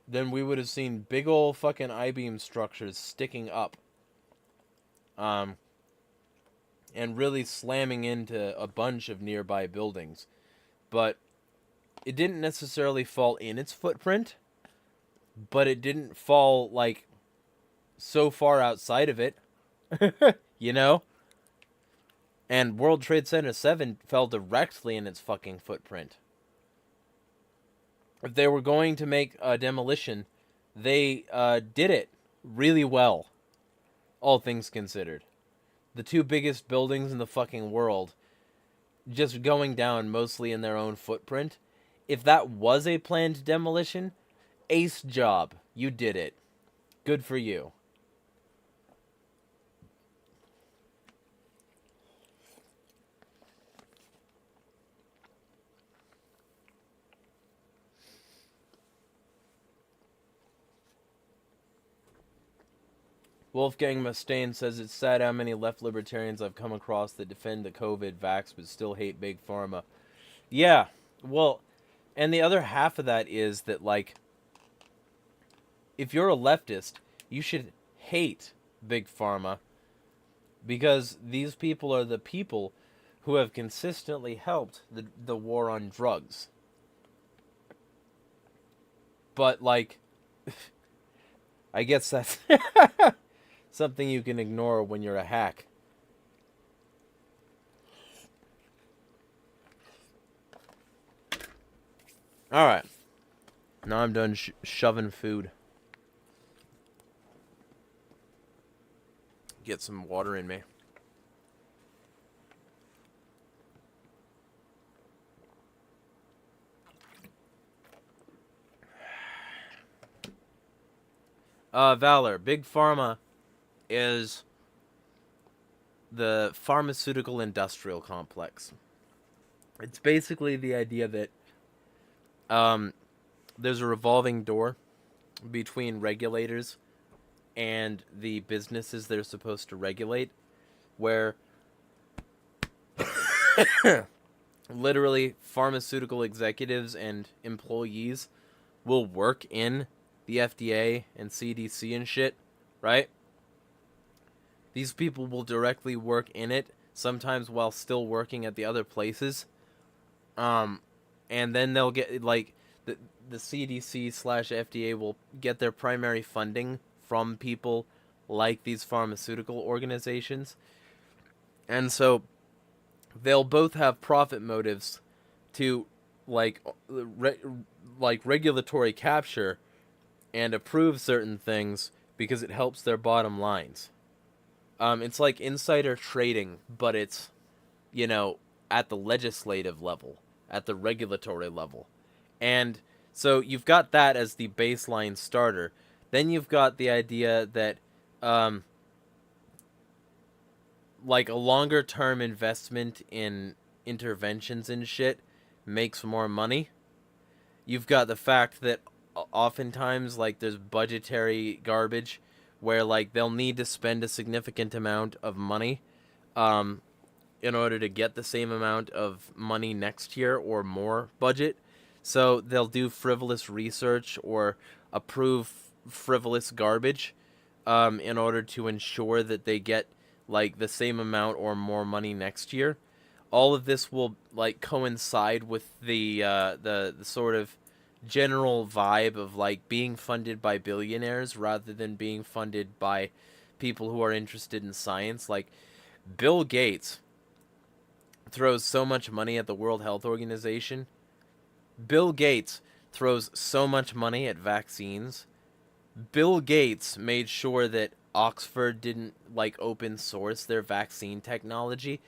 then we would have seen big ol' fucking I-beam structures sticking up. And really slamming into a bunch of nearby buildings. But it didn't necessarily fall in its footprint, but it didn't fall, like, so far outside of it. You know? And World Trade Center 7 fell directly in its fucking footprint. If they were going to make a demolition, they did it really well, all things considered. The 2 biggest buildings in the fucking world just going down mostly in their own footprint. If that was a planned demolition, ace job. You did it. Good for you. Wolfgang Mustaine says it's sad how many left libertarians I've come across that defend the COVID vax but still hate Big Pharma. Yeah, well, and the other half of that is that, like, if you're a leftist, you should hate Big Pharma because these people are the people who have consistently helped the war on drugs. But, like, I guess that's something you can ignore when you're a hack. Alright. Now I'm done shoving food. Get some water in me. Valor. Big Pharma is the pharmaceutical industrial complex. It's basically the idea that there's a revolving door between regulators and the businesses they're supposed to regulate, where literally pharmaceutical executives and employees will work in the FDA and CDC and shit, right? These people will directly work in it, sometimes while still working at the other places. And then they'll get, like, the CDC/FDA will get their primary funding from people like these pharmaceutical organizations. And so they'll both have profit motives to, like regulatory capture and approve certain things because it helps their bottom lines. It's like insider trading, but it's, you know, at the legislative level, at the regulatory level. And so you've got that as the baseline starter. Then you've got the idea that, like, a longer term investment in interventions and shit makes more money. You've got the fact that oftentimes, like, there's budgetary garbage where, like, they'll need to spend a significant amount of money in order to get the same amount of money next year or more budget. So they'll do frivolous research or approve frivolous garbage in order to ensure that they get, like, the same amount or more money next year. All of this will, like, coincide with the sort of general vibe of, like, being funded by billionaires rather than being funded by people who are interested in science. Like, Bill Gates throws so much money at the World Health Organization. Bill Gates throws so much money at vaccines. Bill Gates made sure that Oxford didn't, like, open source their vaccine technology.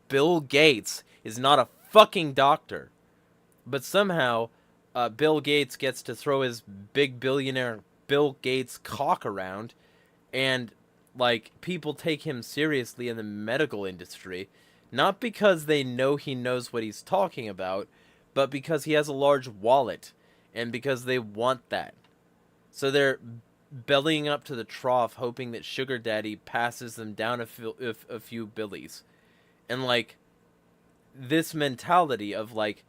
Bill Gates is not a fucking doctor. But somehow, Bill Gates gets to throw his big billionaire Bill Gates cock around, and, like, people take him seriously in the medical industry, not because they know he knows what he's talking about, but because he has a large wallet, and because they want that. So they're bellying up to the trough, hoping that Sugar Daddy passes them down a few billies. And, like, this mentality of, like,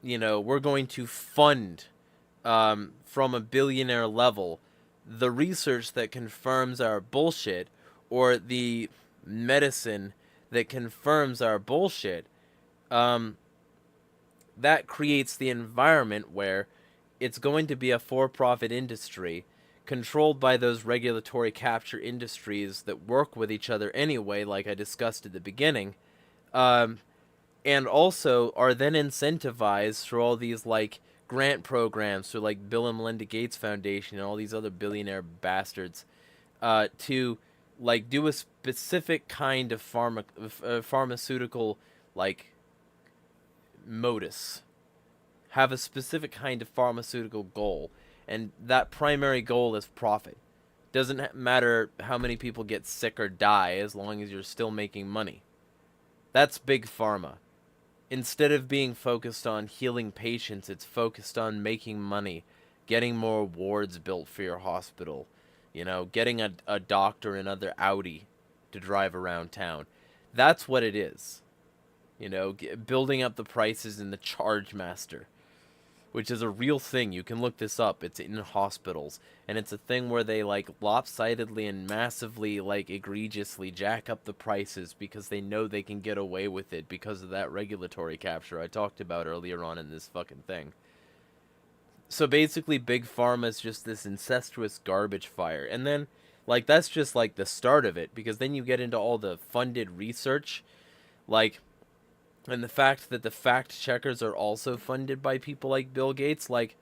you know, we're going to fund from a billionaire level the research that confirms our bullshit, or the medicine that confirms our bullshit, that creates the environment where it's going to be a for-profit industry controlled by those regulatory capture industries that work with each other anyway, like I discussed at the beginning, and also are then incentivized through all these, like, grant programs through, like, Bill and Melinda Gates Foundation and all these other billionaire bastards, to, like, do a specific kind of pharmaceutical, like, modus. Have a specific kind of pharmaceutical goal, and that primary goal is profit. Doesn't matter how many people get sick or die as long as you're still making money. That's big pharma. Instead of being focused on healing patients, it's focused on making money, getting more wards built for your hospital, you know, getting a doctor another Audi to drive around town. That's what it is. You know, building up the prices in the Charge Master, which is a real thing. You can look this up. It's in hospitals, and it's a thing where they, like, lopsidedly and massively, like, egregiously jack up the prices because they know they can get away with it because of that regulatory capture I talked about earlier on in this fucking thing. So basically, Big Pharma is just this incestuous garbage fire. And then, like, that's just, like, the start of it. Because then you get into all the funded research. Like, and the fact that the fact checkers are also funded by people like Bill Gates. Like,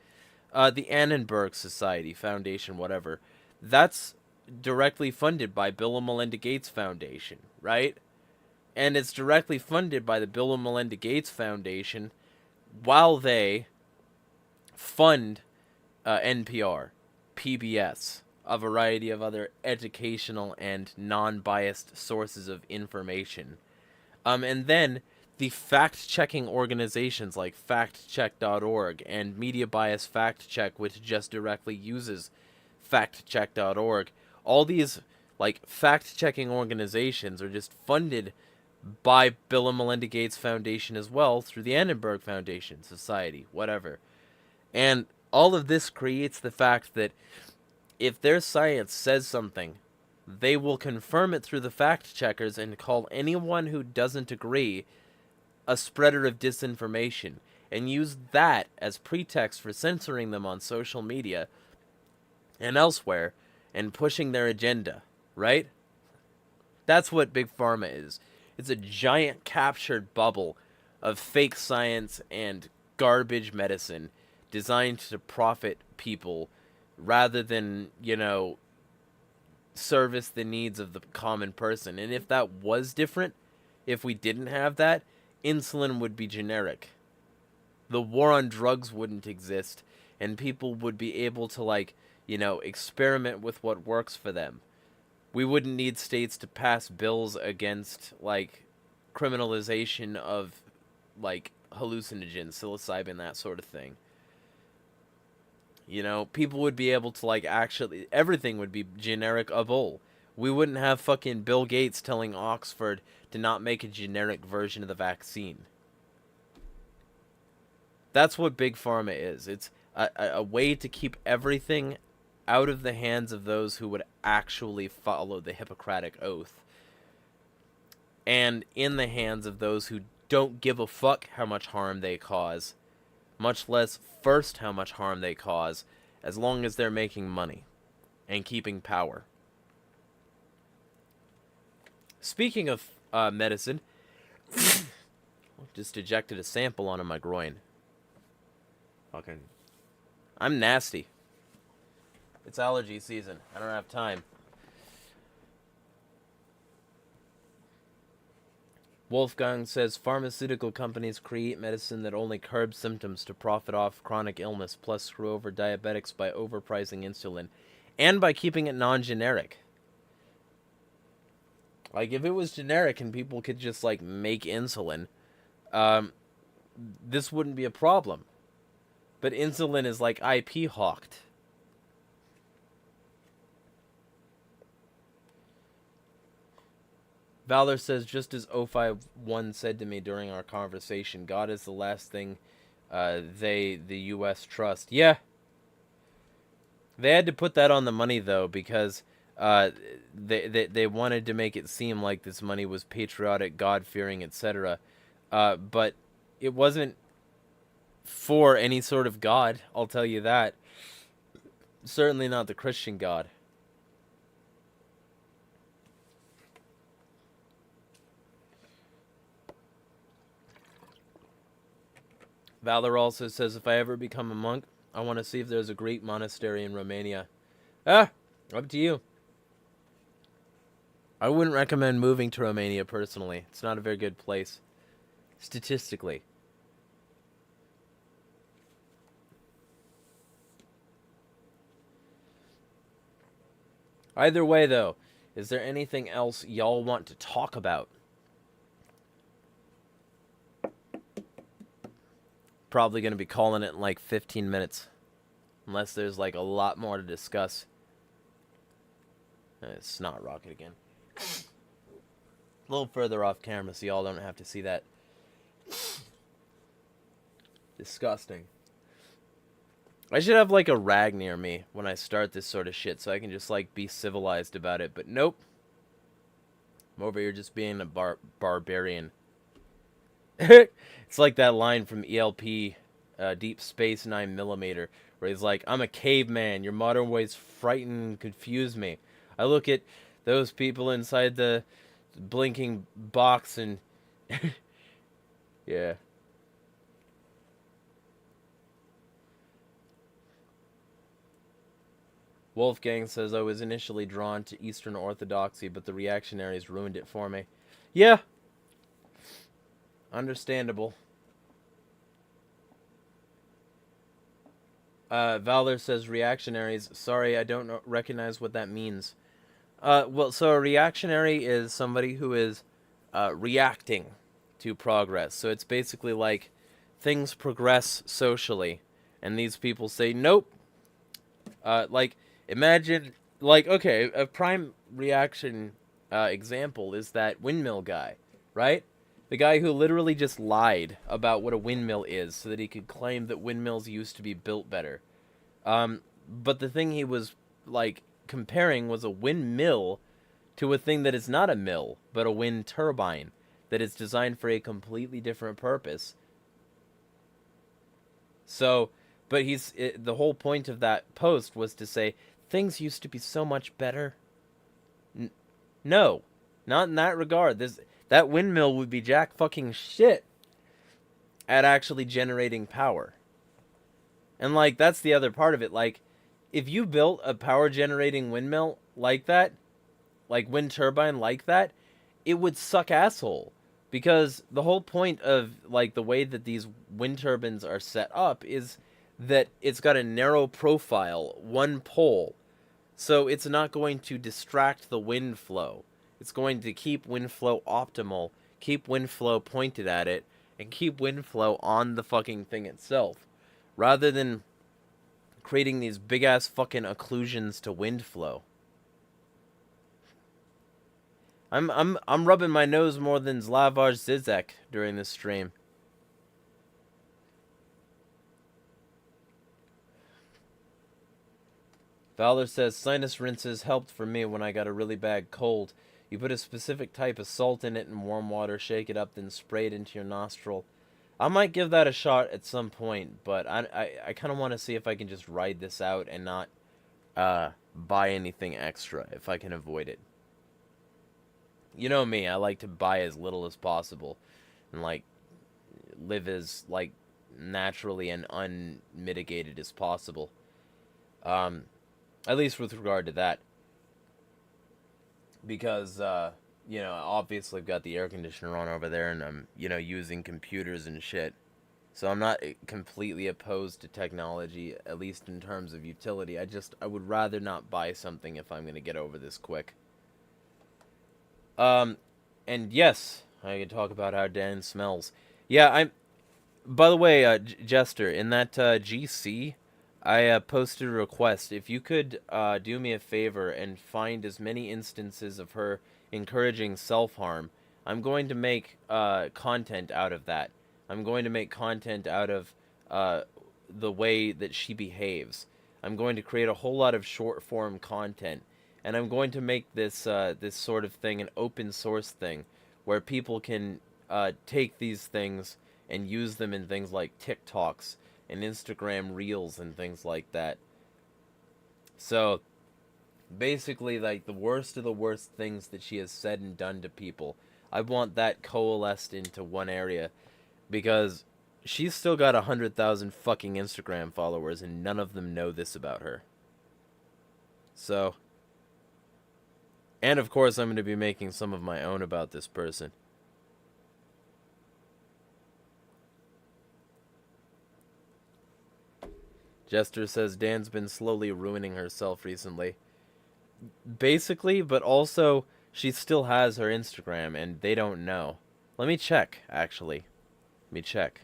the Annenberg Society Foundation, whatever. That's directly funded by Bill and Melinda Gates Foundation, right? And it's directly funded by the Bill and Melinda Gates Foundation while they fund NPR, PBS, a variety of other educational and non-biased sources of information. And then the fact-checking organizations like factcheck.org and Media Bias Fact Check, which just directly uses factcheck.org, all these like fact-checking organizations are just funded by Bill and Melinda Gates Foundation as well through the Annenberg Foundation, Society, whatever. And all of this creates the fact that if their science says something, they will confirm it through the fact checkers and call anyone who doesn't agree a spreader of disinformation and use that as pretext for censoring them on social media and elsewhere and pushing their agenda, right? That's what Big Pharma is. It's a giant captured bubble of fake science and garbage medicine designed to profit people rather than, service the needs of the common person. And if that was different, if we didn't have that, insulin would be generic. The war on drugs wouldn't exist, and people would be able to, experiment with what works for them. We wouldn't need states to pass bills against, criminalization of, hallucinogens, psilocybin, that sort of thing. People would be able to, actually, everything would be generic of all. We wouldn't have fucking Bill Gates telling Oxford to not make a generic version of the vaccine. That's what Big Pharma is. It's a way to keep everything out of the hands of those who would actually follow the Hippocratic Oath. And in the hands of those who don't give a fuck how much harm they cause. Much less first how much harm they cause, as long as they're making money and keeping power. Speaking of medicine, just ejected a sample onto my groin. Fucking, I'm nasty. It's allergy season. I don't have time. Wolfgang says pharmaceutical companies create medicine that only curbs symptoms to profit off chronic illness, plus screw over diabetics by overpricing insulin and by keeping it non-generic. If it was generic and people could just, make insulin, this wouldn't be a problem. But insulin is, IP hawked. Valor says, just as 051 said to me during our conversation, God is the last thing the U.S. trust. Yeah. They had to put that on the money, though, because they wanted to make it seem like this money was patriotic, God-fearing, etc. But it wasn't for any sort of God, I'll tell you that. Certainly not the Christian God. Valor also says, if I ever become a monk, I want to see if there's a Greek monastery in Romania. Up to you. I wouldn't recommend moving to Romania personally. It's not a very good place. Statistically. Either way, though, is there anything else y'all want to talk about? Probably going to be calling it in 15 minutes. Unless there's a lot more to discuss. It's not rocket again. A little further off camera so y'all don't have to see that. Disgusting. I should have a rag near me when I start this sort of shit so I can just be civilized about it. But nope. I'm over here just being a barbarian. It's like that line from ELP, Deep Space 9mm, where he's like, I'm a caveman, your modern ways frighten and confuse me. I look at those people inside the blinking box and yeah. Wolfgang says, I was initially drawn to Eastern Orthodoxy, but the reactionaries ruined it for me. Yeah. Understandable. Valor says, reactionaries. Sorry, I don't recognize what that means. Well, so a reactionary is somebody who is reacting to progress. So it's basically like things progress socially, and these people say, nope. Like, imagine, like, okay, a prime reaction example is that windmill guy, right? The guy who literally just lied about what a windmill is so that he could claim that windmills used to be built better. But the thing he was, like, comparing was a windmill to a thing that is not a mill, but a wind turbine that is designed for a completely different purpose. So, but the whole point of that post was to say, things used to be so much better. No, not in that regard. That windmill would be jack fucking shit at actually generating power. And, like, that's the other part of it. Like, if you built a power generating windmill like that, like wind turbine like that, it would suck asshole. Because the whole point of, like, the way that these wind turbines are set up is that it's got a narrow profile, one pole. So it's not going to distract the wind flow. It's going to keep wind flow optimal, keep wind flow pointed at it, and keep wind flow on the fucking thing itself. Rather than creating these big-ass fucking occlusions to wind flow. I'm rubbing my nose more than Slavar Zizek during this stream. Valor says, sinus rinses helped for me when I got a really bad cold. You put a specific type of salt in it in warm water, shake it up, then spray it into your nostril. I might give that a shot at some point, but I kind of want to see if I can just ride this out and not buy anything extra, if I can avoid it. You know me, I like to buy as little as possible and, like, live as, like, naturally and unmitigated as possible. At least with regard to that. Because, you know, obviously I've got the air conditioner on over there and I'm, you know, using computers and shit. So I'm not completely opposed to technology, at least in terms of utility. I would rather not buy something if I'm going to get over this quick. And yes, I can talk about how Dan smells. Yeah, by the way, Jester, in that GC, I posted a request. If you could do me a favor and find as many instances of her encouraging self-harm, I'm going to make content out of that. I'm going to make content out of the way that she behaves. I'm going to create a whole lot of short-form content. And I'm going to make this this sort of thing an open source thing, where people can take these things and use them in things like TikToks and Instagram Reels and things like that. So, basically, like, the worst of the worst things that she has said and done to people, I want that coalesced into one area, because she's still got 100,000 fucking Instagram followers, and none of them know this about her. So... And, of course, I'm going to be making some of my own about this person. Jester says Dan's been slowly ruining herself recently. Basically, but also, she still has her Instagram, and they don't know. Let me check, actually. Let me check.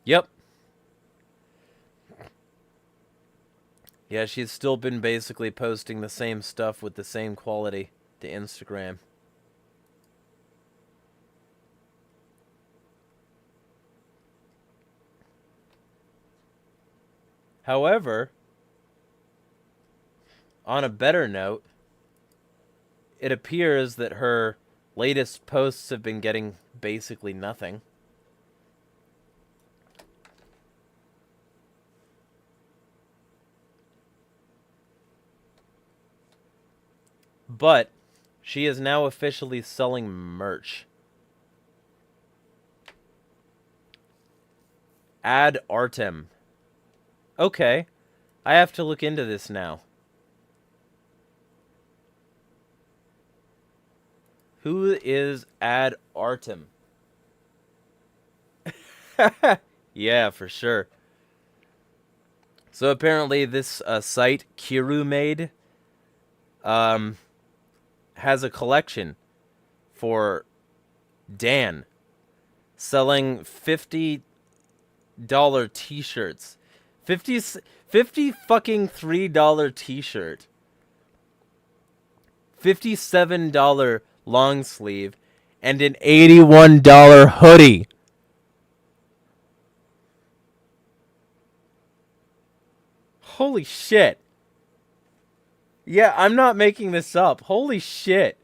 Yep. Yeah, she's still been basically posting the same stuff with the same quality to Instagram. However, on a better note, it appears that her latest posts have been getting basically nothing. But she is now officially selling merch. Ad Artem. Okay. I have to look into this now. Who is Ad Artem? Yeah, for sure. So apparently this site, KiruMade, has a collection for Dan selling $50 t-shirts. 50 fucking $3 t-shirt. $57 long sleeve and an $81 hoodie. Holy shit. Yeah, I'm not making this up. Holy shit.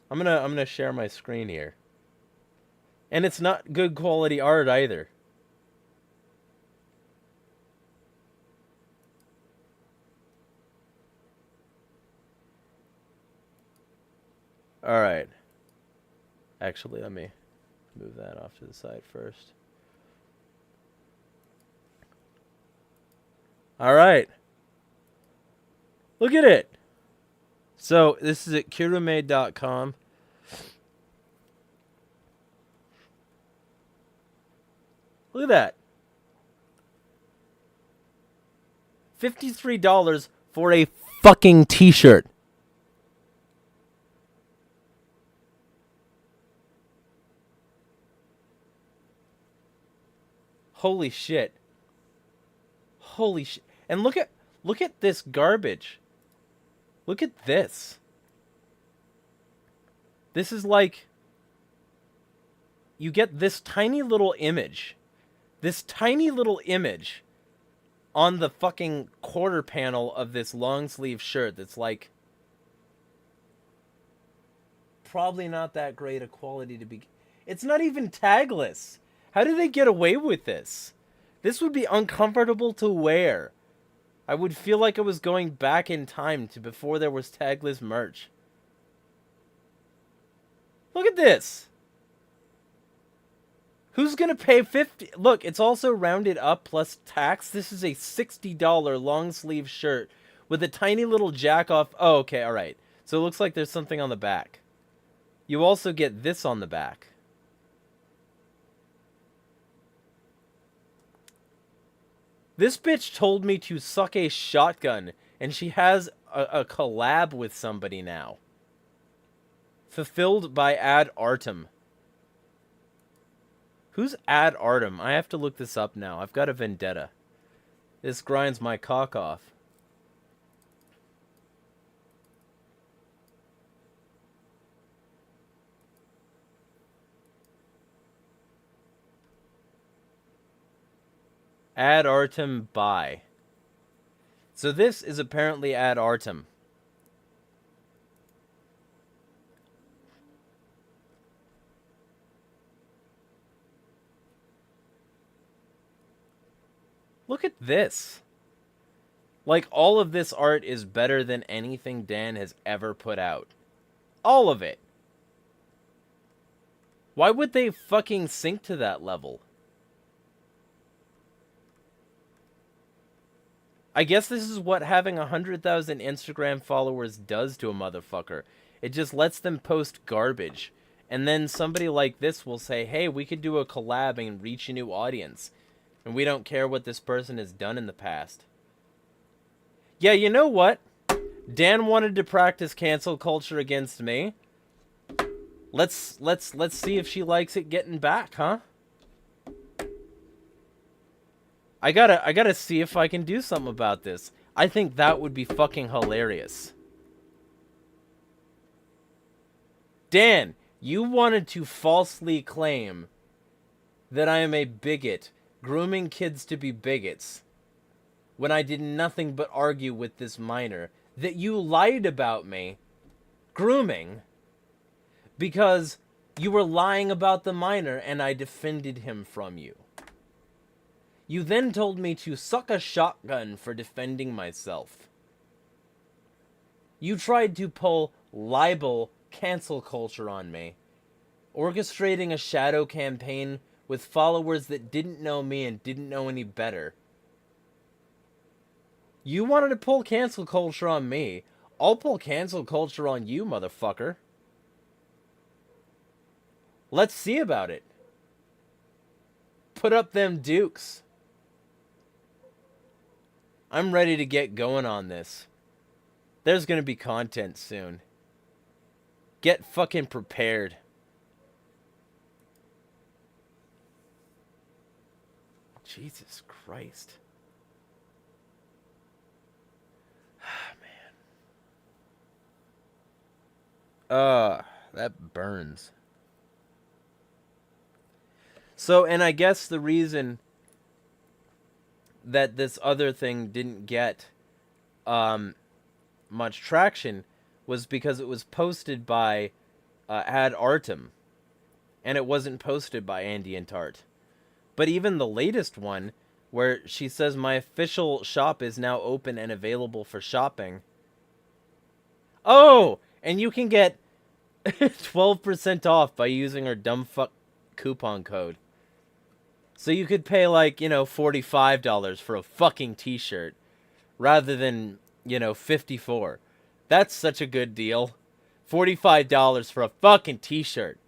I'm gonna share my screen here. And it's not good quality art either. Alright. Actually, let me move that off to the side first. Alright. Look at it. So, this is at kirumade.com. Look at that. $53 for a fucking t-shirt. Holy shit. Holy shit. And look at this garbage. Look at this. This is like, you get this tiny little image. This tiny little image on the fucking quarter panel of this long sleeve shirt that's like probably not that great a quality to be. It's not even tagless. How do they get away with this? This would be uncomfortable to wear. I would feel like I was going back in time to before there was tagless merch. Look at this. Who's gonna pay 50? Look, it's also rounded up plus tax. This is a $60 long sleeve shirt with a tiny little jack off. Oh, okay, all right. So it looks like there's something on the back. You also get this on the back. This bitch told me to suck a shotgun, and she has a collab with somebody now. Fulfilled by Ad Artem. Who's Ad Artem? I have to look this up now. I've got a vendetta. This grinds my cock off. Ad Artem buy. So this is apparently Ad Artem. Look at this. Like, all of this art is better than anything Dan has ever put out. All of it. Why would they fucking sink to that level? I guess this is what having 100,000 Instagram followers does to a motherfucker. It just lets them post garbage. And then somebody like this will say, hey, we could do a collab and reach a new audience. And we don't care what this person has done in the past. Yeah, you know what? Dan wanted to practice cancel culture against me. Let's see if she likes it getting back, huh? I gotta see if I can do something about this. I think that would be fucking hilarious. Dan, you wanted to falsely claim that I am a bigot, grooming kids to be bigots. when I did nothing but argue with this minor that you lied about me grooming because you were lying about the minor and I defended him from you. You then told me to suck a shotgun for defending myself. You tried to pull libel cancel culture on me, orchestrating a shadow campaign with followers that didn't know me and didn't know any better. You wanted to pull cancel culture on me. I'll pull cancel culture on you, motherfucker. Let's see about it. Put up them dukes. I'm ready to get going on this. There's gonna be content soon. Get fucking prepared. Jesus Christ. Man. That burns. So, and I guess the reason that this other thing didn't get much traction was because it was posted by Ad Artem, and it wasn't posted by Andy and Tart. But even the latest one, where she says my official shop is now open and available for shopping. Oh, and you can get 12% off by using our dumb fuck coupon code. So you could pay like, $45 for a fucking t-shirt rather than, $54. That's such a good deal. $45 for a fucking t-shirt.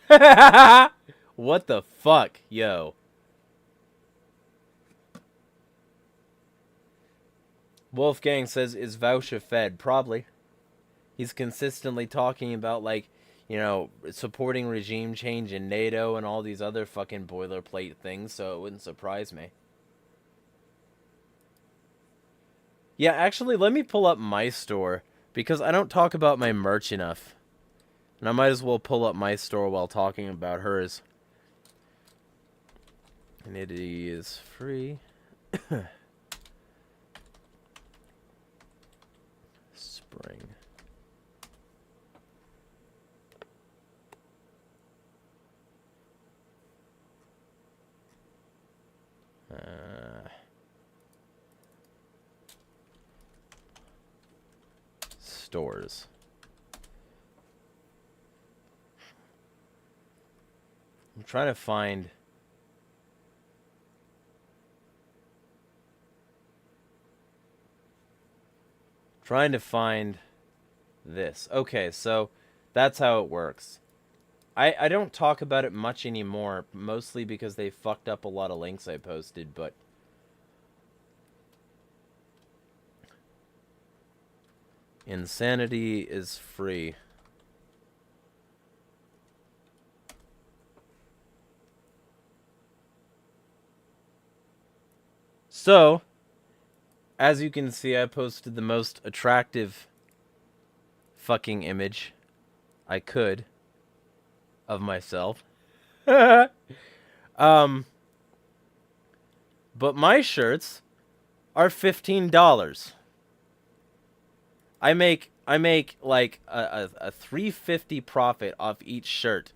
What the fuck, yo? Wolfgang says, is Voucher fed? Probably. He's consistently talking about, supporting regime change in NATO and all these other fucking boilerplate things, so it wouldn't surprise me. Yeah, actually, let me pull up my store, because I don't talk about my merch enough. And I might as well pull up my store while talking about hers. And it is free. Spring. Stores. I'm trying to find this. Okay, so that's how it works. I don't talk about it much anymore, mostly because they fucked up a lot of links I posted, but insanity is free. So, as you can see, I posted the most attractive fucking image I could of myself. But my shirts are $15. I make like a $3.50 profit off each shirt.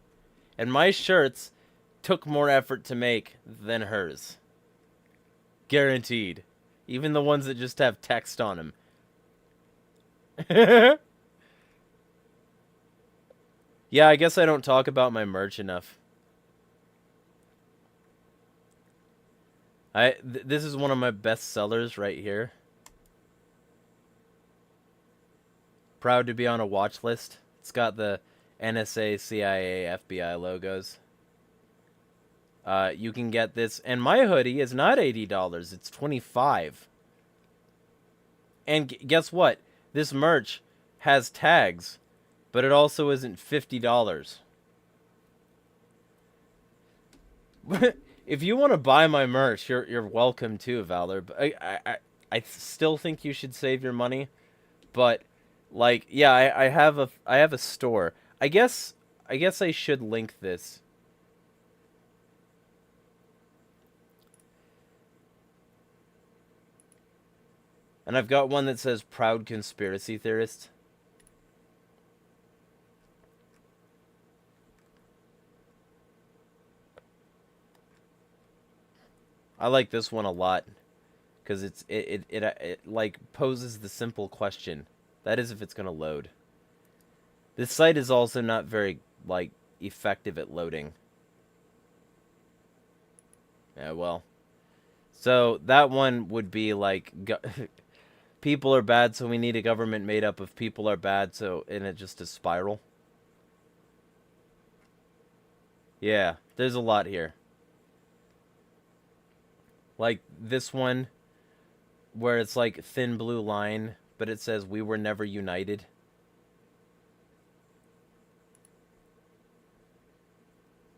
And my shirts took more effort to make than hers. Guaranteed. Even the ones that just have text on them. Yeah, I guess I don't talk about my merch enough. This is one of my best sellers right here. Proud to be on a watch list. It's got the NSA, CIA, FBI logos. You can get this, and my hoodie is not $80, it's $25. And guess what? This merch has tags, but it also isn't $50. If you want to buy my merch, you're welcome to, Valor. But I still think you should save your money. But like, yeah, I have a store. I guess I should link this. And I've got one that says proud conspiracy theorist. I like this one a lot because it like poses the simple question. That is if it's going to load. This site is also not very like effective at loading. Yeah, well. So that one would be like people are bad, so we need a government made up of people are bad, so and it just a spiral. Yeah, there's a lot here. Like this one where it's like thin blue line, but it says we were never united.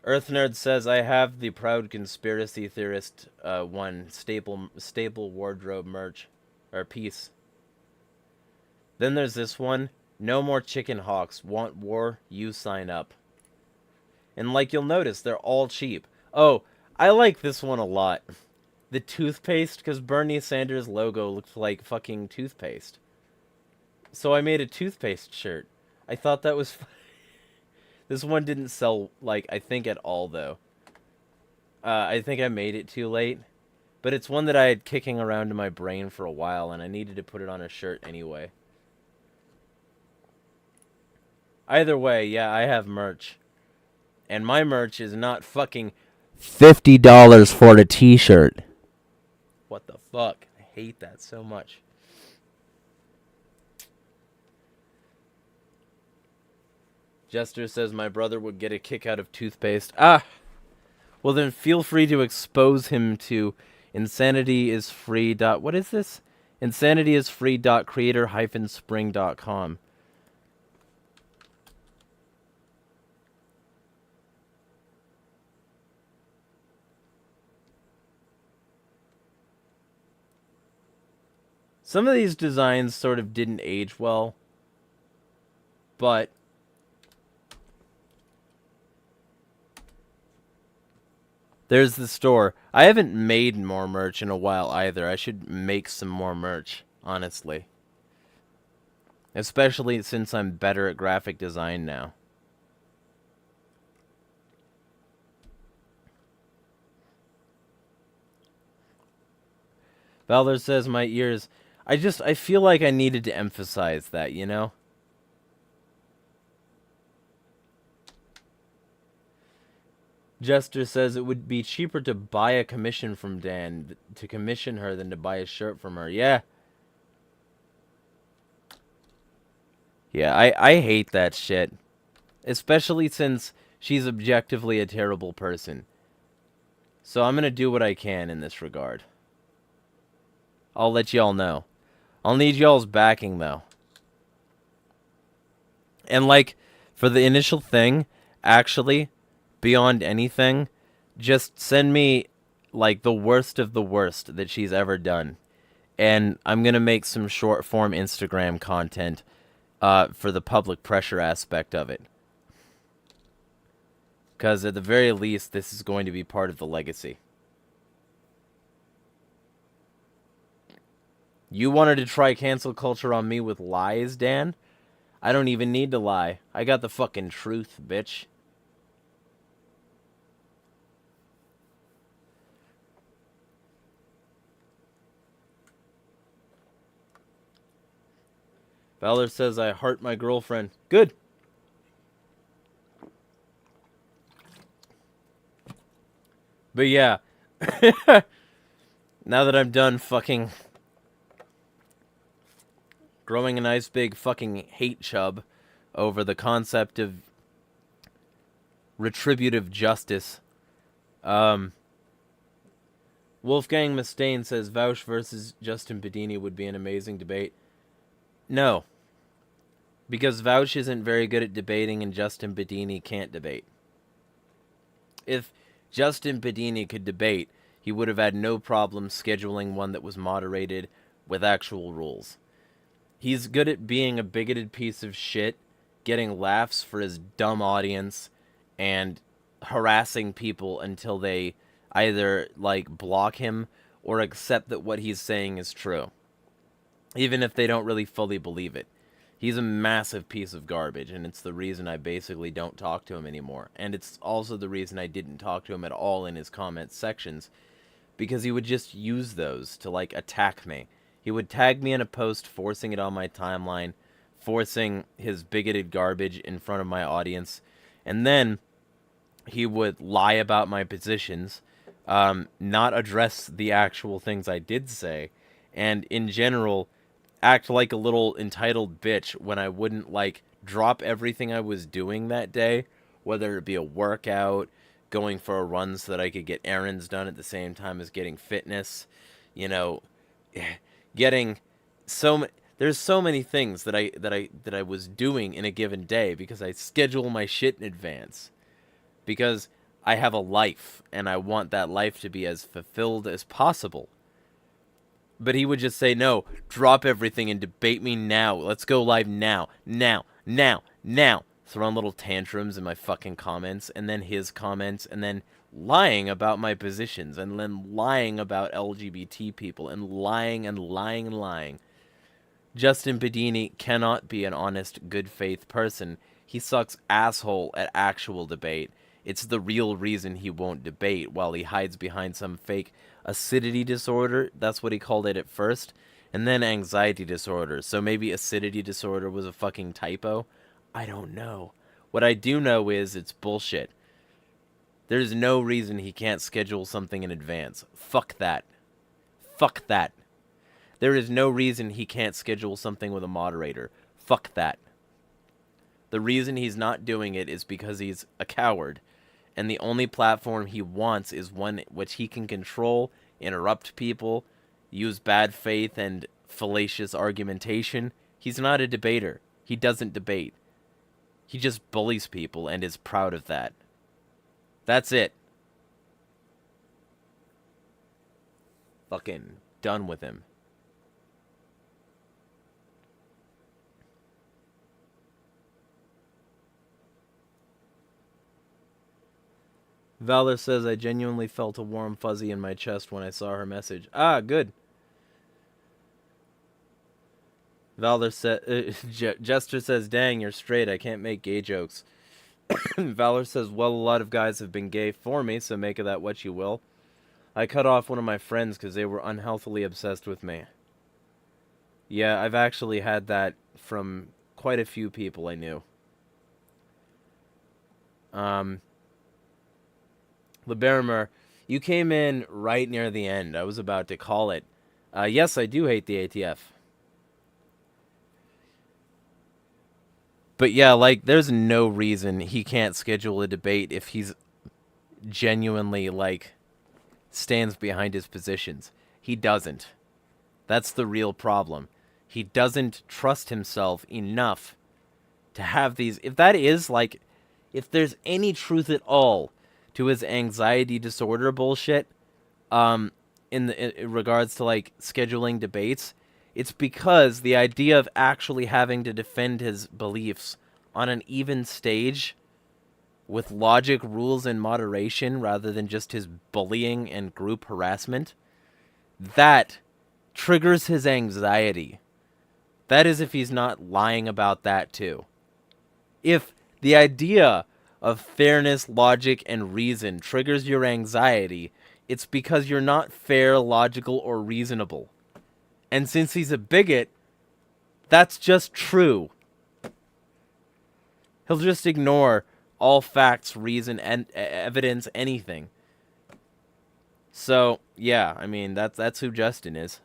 Earth Nerd says I have the proud conspiracy theorist one staple wardrobe merch or piece. Then there's this one, no more chicken hawks, want war, you sign up. And like you'll notice, they're all cheap. Oh, I like this one a lot. The toothpaste, because Bernie Sanders' logo looks like fucking toothpaste. So I made a toothpaste shirt. I thought that was This one didn't sell, like, I think at all, though. I think I made it too late. But it's one that I had kicking around in my brain for a while, and I needed to put it on a shirt anyway. Either way, yeah, I have merch. And my merch is not fucking $50 for a t-shirt. What the fuck? I hate that so much. Jester says my brother would get a kick out of toothpaste. Ah! Well then feel free to expose him to insanityisfree. What is this? Insanityisfree.creator-spring.com. Some of these designs sort of didn't age well, but there's the store. I haven't made more merch in a while either. I should make some more merch, honestly. Especially since I'm better at graphic design now. Valor says my ears. I feel like I needed to emphasize that, you know? Jester says it would be cheaper to buy a commission from Dan, to commission her, than to buy a shirt from her. Yeah. Yeah, I hate that shit. Especially since she's objectively a terrible person. So I'm gonna do what I can in this regard. I'll let y'all know. I'll need y'all's backing, though. And, like, for the initial thing, actually, beyond anything, just send me, like, the worst of the worst that she's ever done. And I'm going to make some short-form Instagram content for the public pressure aspect of it. Because at the very least, this is going to be part of the legacy. You wanted to try cancel culture on me with lies, Dan? I don't even need to lie. I got the fucking truth, bitch. Valor says I heart my girlfriend. Good. But yeah. Now that I'm done fucking growing a nice big fucking hate chub over the concept of retributive justice. Wolfgang Mustaine says Vouch versus Justin Bedini would be an amazing debate. No. Because Vouch isn't very good at debating and Justin Bedini can't debate. If Justin Bedini could debate, he would have had no problem scheduling one that was moderated with actual rules. He's good at being a bigoted piece of shit, getting laughs for his dumb audience, and harassing people until they either, like, block him or accept that what he's saying is true. even if they don't really fully believe it. He's a massive piece of garbage, and it's the reason I basically don't talk to him anymore. And it's also the reason I didn't talk to him at all in his comment sections, because he would just use those to, like, attack me. He would tag me in a post, forcing it on my timeline, forcing his bigoted garbage in front of my audience, and then he would lie about my positions, not address the actual things I did say, and in general act like a little entitled bitch when I wouldn't, like, drop everything I was doing that day, whether it be a workout, going for a run so that I could get errands done at the same time as getting fitness, you know, getting there's so many things that I was doing in a given day because I schedule my shit in advance. Because I have a life and I want that life to be as fulfilled as possible. But he would just say, no, drop everything and debate me now. Let's go live now. Now. Throwing little tantrums in my fucking comments, and then his comments, and then lying about my positions, and then lying about LGBT people, and lying. Justin Bedini cannot be an honest, good faith person. He sucks asshole at actual debate. It's the real reason he won't debate, while he hides behind some fake acidity disorder. That's what he called it at first. And then anxiety disorder. So maybe acidity disorder was a fucking typo? I don't know. What I do know is it's bullshit. There's no reason he can't schedule something in advance. Fuck that. There is no reason he can't schedule something with a moderator. Fuck that. The reason he's not doing it is because he's a coward. And the only platform he wants is one which he can control, interrupt people, use bad faith and fallacious argumentation. He's not a debater. He doesn't debate. He just bullies people and is proud of that. That's it. Fucking done with him. Valor says, I genuinely felt a warm fuzzy in my chest when I saw her message. Ah, good. Valor said, Jester says, dang, you're straight. I can't make gay jokes. Valor says, well, a lot of guys have been gay for me, so make of that what you will. I cut off one of my friends because they were unhealthily obsessed with me. Yeah, I've actually had that from quite a few people I knew. LeBarimer, you came in right near the end. I was about to call it. Yes, I do hate the ATF. But yeah, like, there's no reason he can't schedule a debate if he's genuinely, like, stands behind his positions. He doesn't. That's the real problem. He doesn't trust himself enough to have these... If that is, like, if there's any truth at all to his anxiety disorder bullshit, in regards to, like, scheduling debates, it's because the idea of actually having to defend his beliefs on an even stage with logic, rules, and moderation rather than just his bullying and group harassment, that triggers his anxiety. That is if he's not lying about that too. If the idea of fairness, logic, and reason triggers your anxiety, it's because you're not fair, logical, or reasonable. And since he's a bigot, that's just true. He'll just ignore all facts, reason, and evidence, anything. So, yeah, I mean, that's who Justin is.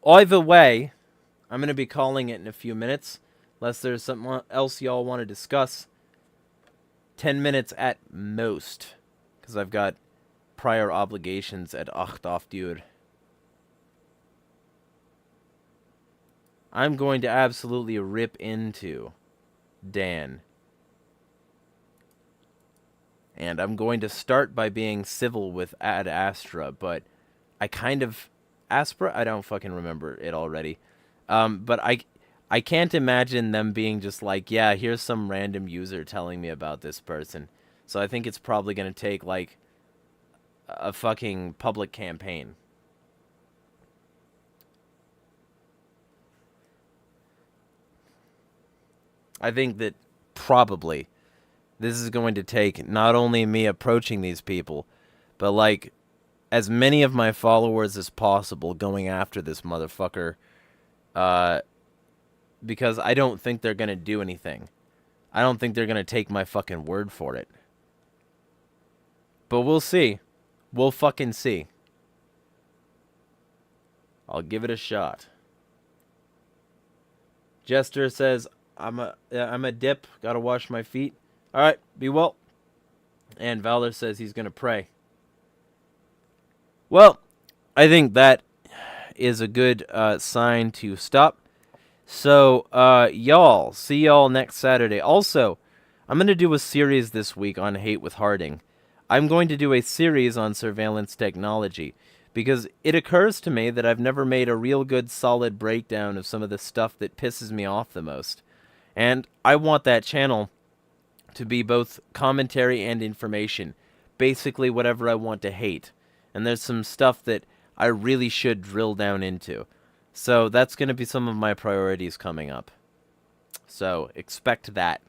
Either way, I'm going to be calling it in a few minutes, unless there's something else y'all want to discuss. 10 minutes at most, because I've got prior obligations at 8 auf die Uhr. I'm going to absolutely rip into Dan. And I'm going to start by being civil with Ad Astra, but I kind of... Aspra? I don't fucking remember it already. But I can't imagine them being just like, yeah, here's some random user telling me about this person. So I think it's probably going to take, like, a fucking public campaign. I think that probably this is going to take not only me approaching these people, but, like, as many of my followers as possible going after this motherfucker, because I don't think they're going to do anything. I don't think they're going to take my fucking word for it. But we'll see. We'll fucking see. I'll give it a shot. Jester says, I'm a dip. Gotta wash my feet. Alright, be well. And Valor says he's gonna pray. Well, I think that is a good sign to stop. So, y'all, see y'all next Saturday. Also, I'm going to do a series this week on Hate with Harding. I'm going to do a series on surveillance technology, because it occurs to me that I've never made a real good solid breakdown of some of the stuff that pisses me off the most. And I want that channel to be both commentary and information. Basically whatever I want to hate. And there's some stuff that I really should drill down into. So that's going to be some of my priorities coming up. So expect that.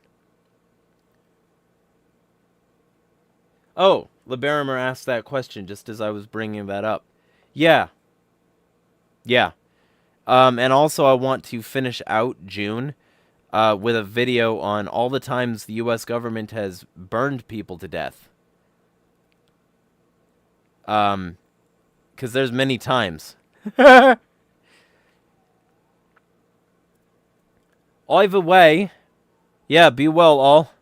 Oh, LeBarimer asked that question just as I was bringing that up. Yeah. Yeah. And also I want to finish out June with a video on all the times the U.S. government has burned people to death. Because there's many times. Either way, yeah, be well all.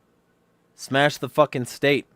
Smash the fucking state.